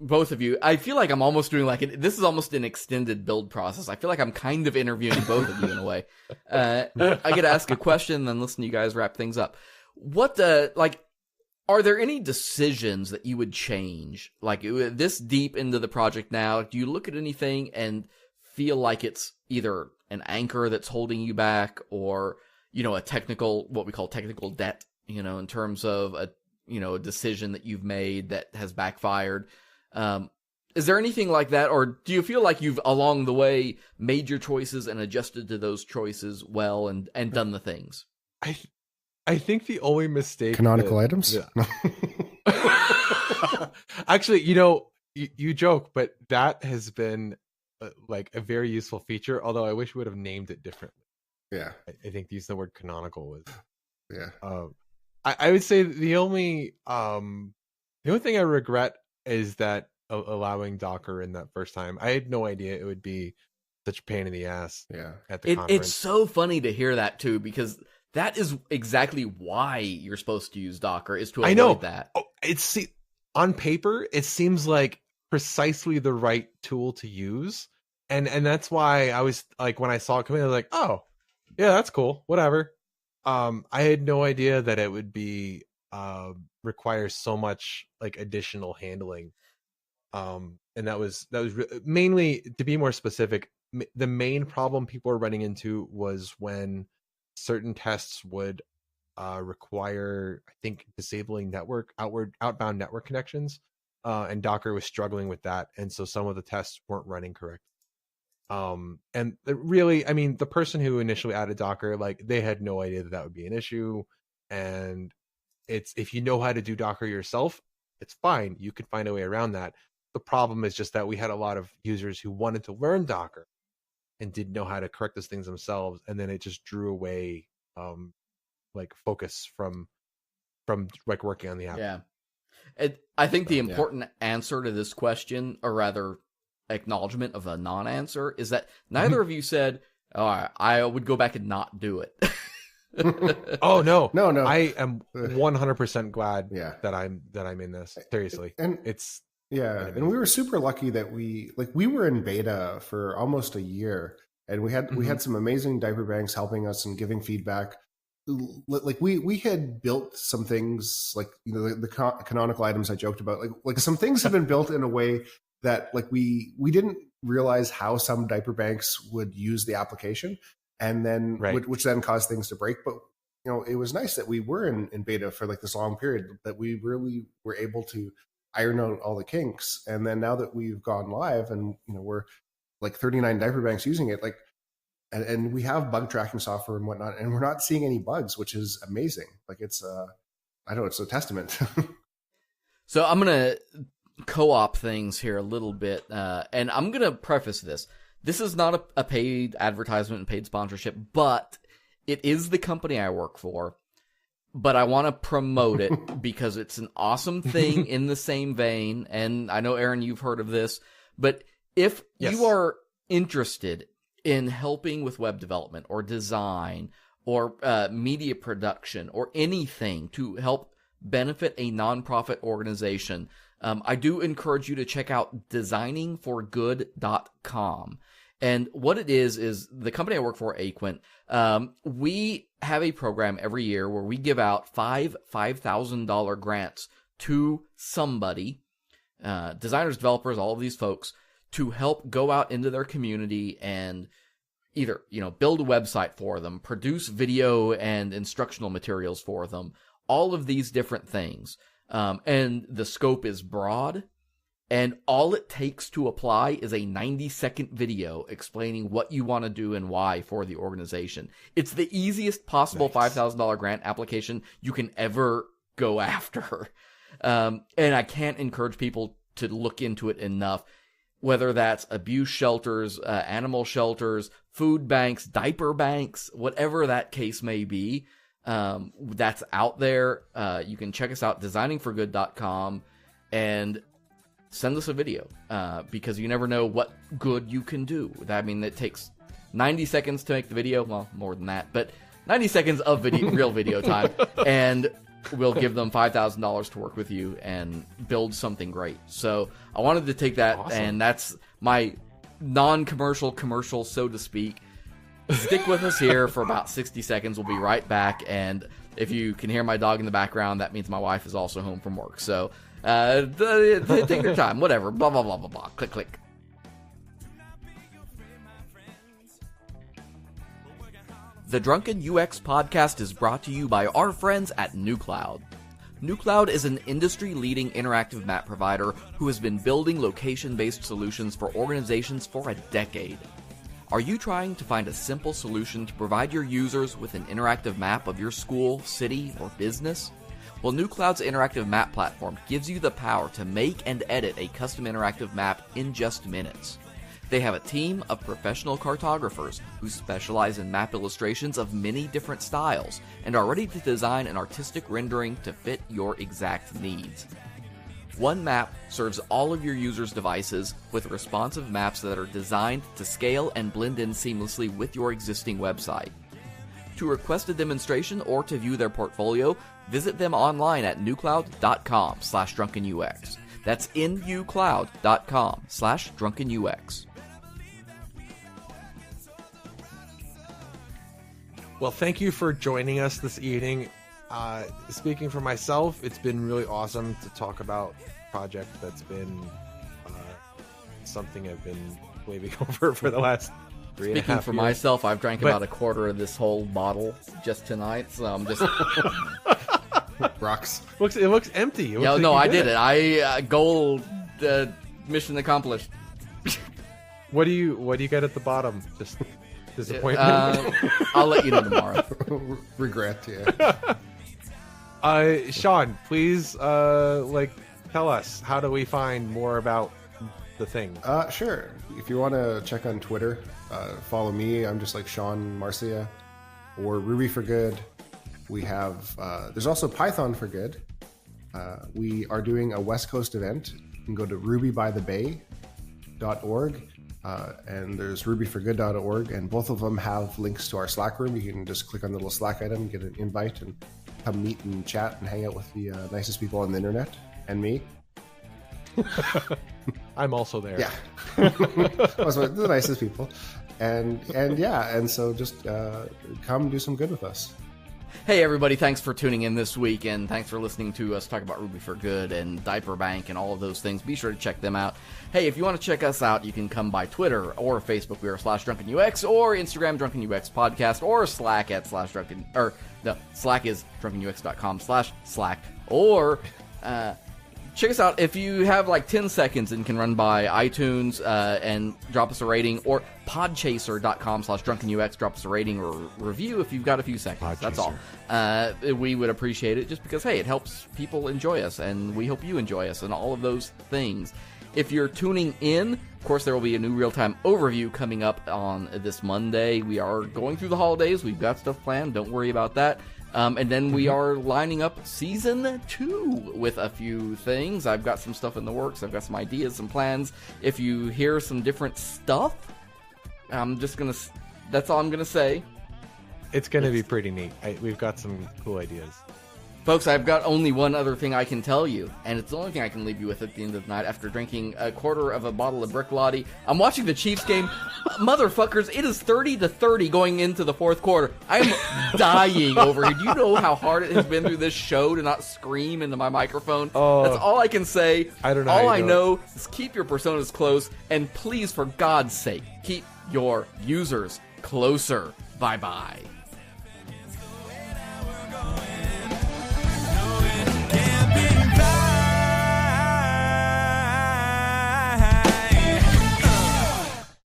both of you. I feel like I'm almost doing this is almost an extended build process. I feel like I'm kind of interviewing both of you in a way. I get to ask a question and then listen to you guys wrap things up. What, are there any decisions that you would change? Like, this deep into the project now, do you look at anything and feel like it's either an anchor that's holding you back, or, a technical, what we call technical debt, in terms of a decision that you've made that has backfired? Is there anything like that, or do you feel like you've along the way made your choices and adjusted to those choices well and done the things? I think the only mistake canonical items. Yeah. Actually, you joke, but that has been like a very useful feature. Although I wish we would have named it differently. Yeah, I think to use the word canonical was. Yeah. I would say the only thing I regret is that allowing Docker in that first time. I had no idea it would be such a pain in the ass. Yeah. At the conference. It's so funny to hear that too, because that is exactly why you're supposed to use Docker, is to avoid that. Oh, on paper, it seems like precisely the right tool to use. And that's why I was like, when I saw it come in, I was like, oh, yeah, that's cool. Whatever. I had no idea that it would be require so much like additional handling. And that was mainly, to be more specific, the main problem people were running into was when certain tests would require, I think, disabling outbound network connections, and Docker was struggling with that, and so some of the tests weren't running correct. And really, I mean, the person who initially added Docker, like, they had no idea that would be an issue. And if you know how to do Docker yourself, it's fine. You can find a way around that. The problem is just that we had a lot of users who wanted to learn Docker and didn't know how to correct those things themselves, and then it just drew away like focus from like working on the app. Yeah. I think the important answer to this question, or rather acknowledgement of a non-answer, is that neither of you said, oh, I would go back and not do it. Oh no. I am 100% glad that I'm in this. Seriously. And it's and we were super lucky that we were in beta for almost a year, and we had some amazing diaper banks helping us and giving feedback. Like we had built some things, like the canonical items I joked about, like some things have been built in a way that like we didn't realize how some diaper banks would use the application, and then which then caused things to break. But it was nice that we were in beta for like this long period, that we really were able to iron out all the kinks. And then now that we've gone live, and we're like 39 diaper banks using it, like, and we have bug tracking software and whatnot, and we're not seeing any bugs, which is amazing. Like it's it's a testament. So I'm gonna co-op things here a little bit, and I'm gonna preface this. This is not a paid advertisement and paid sponsorship, but it is the company I work for. But I want to promote it because it's an awesome thing in the same vein. And I know, Aaron, you've heard of this. But if you are interested in helping with web development or design or media production or anything to help benefit a nonprofit organization, I do encourage you to check out designingforgood.com. And what it is the company I work for, Aquint, we have a program every year where we give out five $5,000 grants to somebody, designers, developers, all of these folks, to help go out into their community and either, build a website for them, produce video and instructional materials for them, all of these different things. And the scope is broad. And all it takes to apply is a 90-second video explaining what you want to do and why for the organization. It's the easiest possible $5,000 grant application you can ever go after. And I can't encourage people to look into it enough, whether that's abuse shelters, animal shelters, food banks, diaper banks, whatever that case may be, that's out there. You can check us out, designingforgood.com, and send us a video, because you never know what good you can do. I mean, it takes 90 seconds to make the video. Well, more than that, but 90 seconds of real video time, and we'll give them $5,000 to work with you and build something great. So I wanted to take that, and that's my non-commercial commercial, so to speak. Stick with us here for about 60 seconds. We'll be right back, and if you can hear my dog in the background, that means my wife is also home from work. So take your time, whatever, blah, blah, blah, blah, blah. Click, click. The Drunken UX podcast is brought to you by our friends at NewCloud. NewCloud is an industry-leading interactive map provider who has been building location-based solutions for organizations for a decade. Are you trying to find a simple solution to provide your users with an interactive map of your school, city, or business? Well, NewCloud's interactive map platform gives you the power to make and edit a custom interactive map in just minutes. They have a team of professional cartographers who specialize in map illustrations of many different styles and are ready to design an artistic rendering to fit your exact needs. One map serves all of your users' devices with responsive maps that are designed to scale and blend in seamlessly with your existing website. To request a demonstration or to view their portfolio, visit them online at nucloud.com/drunkenux. That's nucloud.com/drunkenux. Well, thank you for joining us this evening. Speaking for myself, it's been really awesome to talk about a project that's been something I've been waving over for the last 3.5 years. Speaking for myself, I've drank about a quarter of this whole bottle just tonight, so I'm just... Rocks. It looks empty. Yeah, no, I did it. I goal mission accomplished. What do you get at the bottom? Just disappointment. I'll let you know tomorrow. Regret, yeah. Sean, please, tell us, how do we find more about the thing? Sure. If you want to check on Twitter, follow me. I'm just like Sean Marcia, or Ruby for Good. We have, there's also Python for Good. We are doing a West Coast event. You can go to rubybythebay.org, and there's rubyforgood.org, and both of them have links to our Slack room. You can just click on the little Slack item, get an invite, and come meet and chat and hang out with the nicest people on the internet, and me. I'm also there. Yeah. The nicest people. And so just come do some good with us. Hey everybody, thanks for tuning in this week, and thanks for listening to us talk about Ruby for Good and Diaper Bank and all of those things. Be sure to check them out. Hey, if you want to check us out, you can come by Twitter or Facebook. We are /DrunkenUX, or Instagram DrunkenUX Podcast, or Slack at /Drunken, or no, Slack is drunkenux.com/Slack, or check us out if you have like 10 seconds and can run by iTunes and drop us a rating, or podchaser.com/drunkenux. Drop us a rating or review if you've got a few seconds. That's all. We would appreciate it, just because, hey, it helps people enjoy us, and we hope you enjoy us, and all of those things. If you're tuning in, of course, there will be a new real-time overview coming up on this Monday. We are going through the holidays. We've got stuff planned. Don't worry about that. And then we are lining up Season 2 with a few things. I've got some stuff in the works. I've got some ideas, some plans. If you hear some different stuff, that's all I'm going to say. It's going to be pretty neat. We've got some cool ideas. Folks, I've got only one other thing I can tell you, and it's the only thing I can leave you with at the end of the night after drinking a quarter of a bottle of Bricklottie. I'm watching the Chiefs game. Motherfuckers, it is 30-30 going into the fourth quarter. I'm dying over here. Do you know how hard it has been through this show to not scream into my microphone? That's all I can say. I don't know. All I know is keep your personas close, and please, for God's sake, keep your users closer. Bye-bye.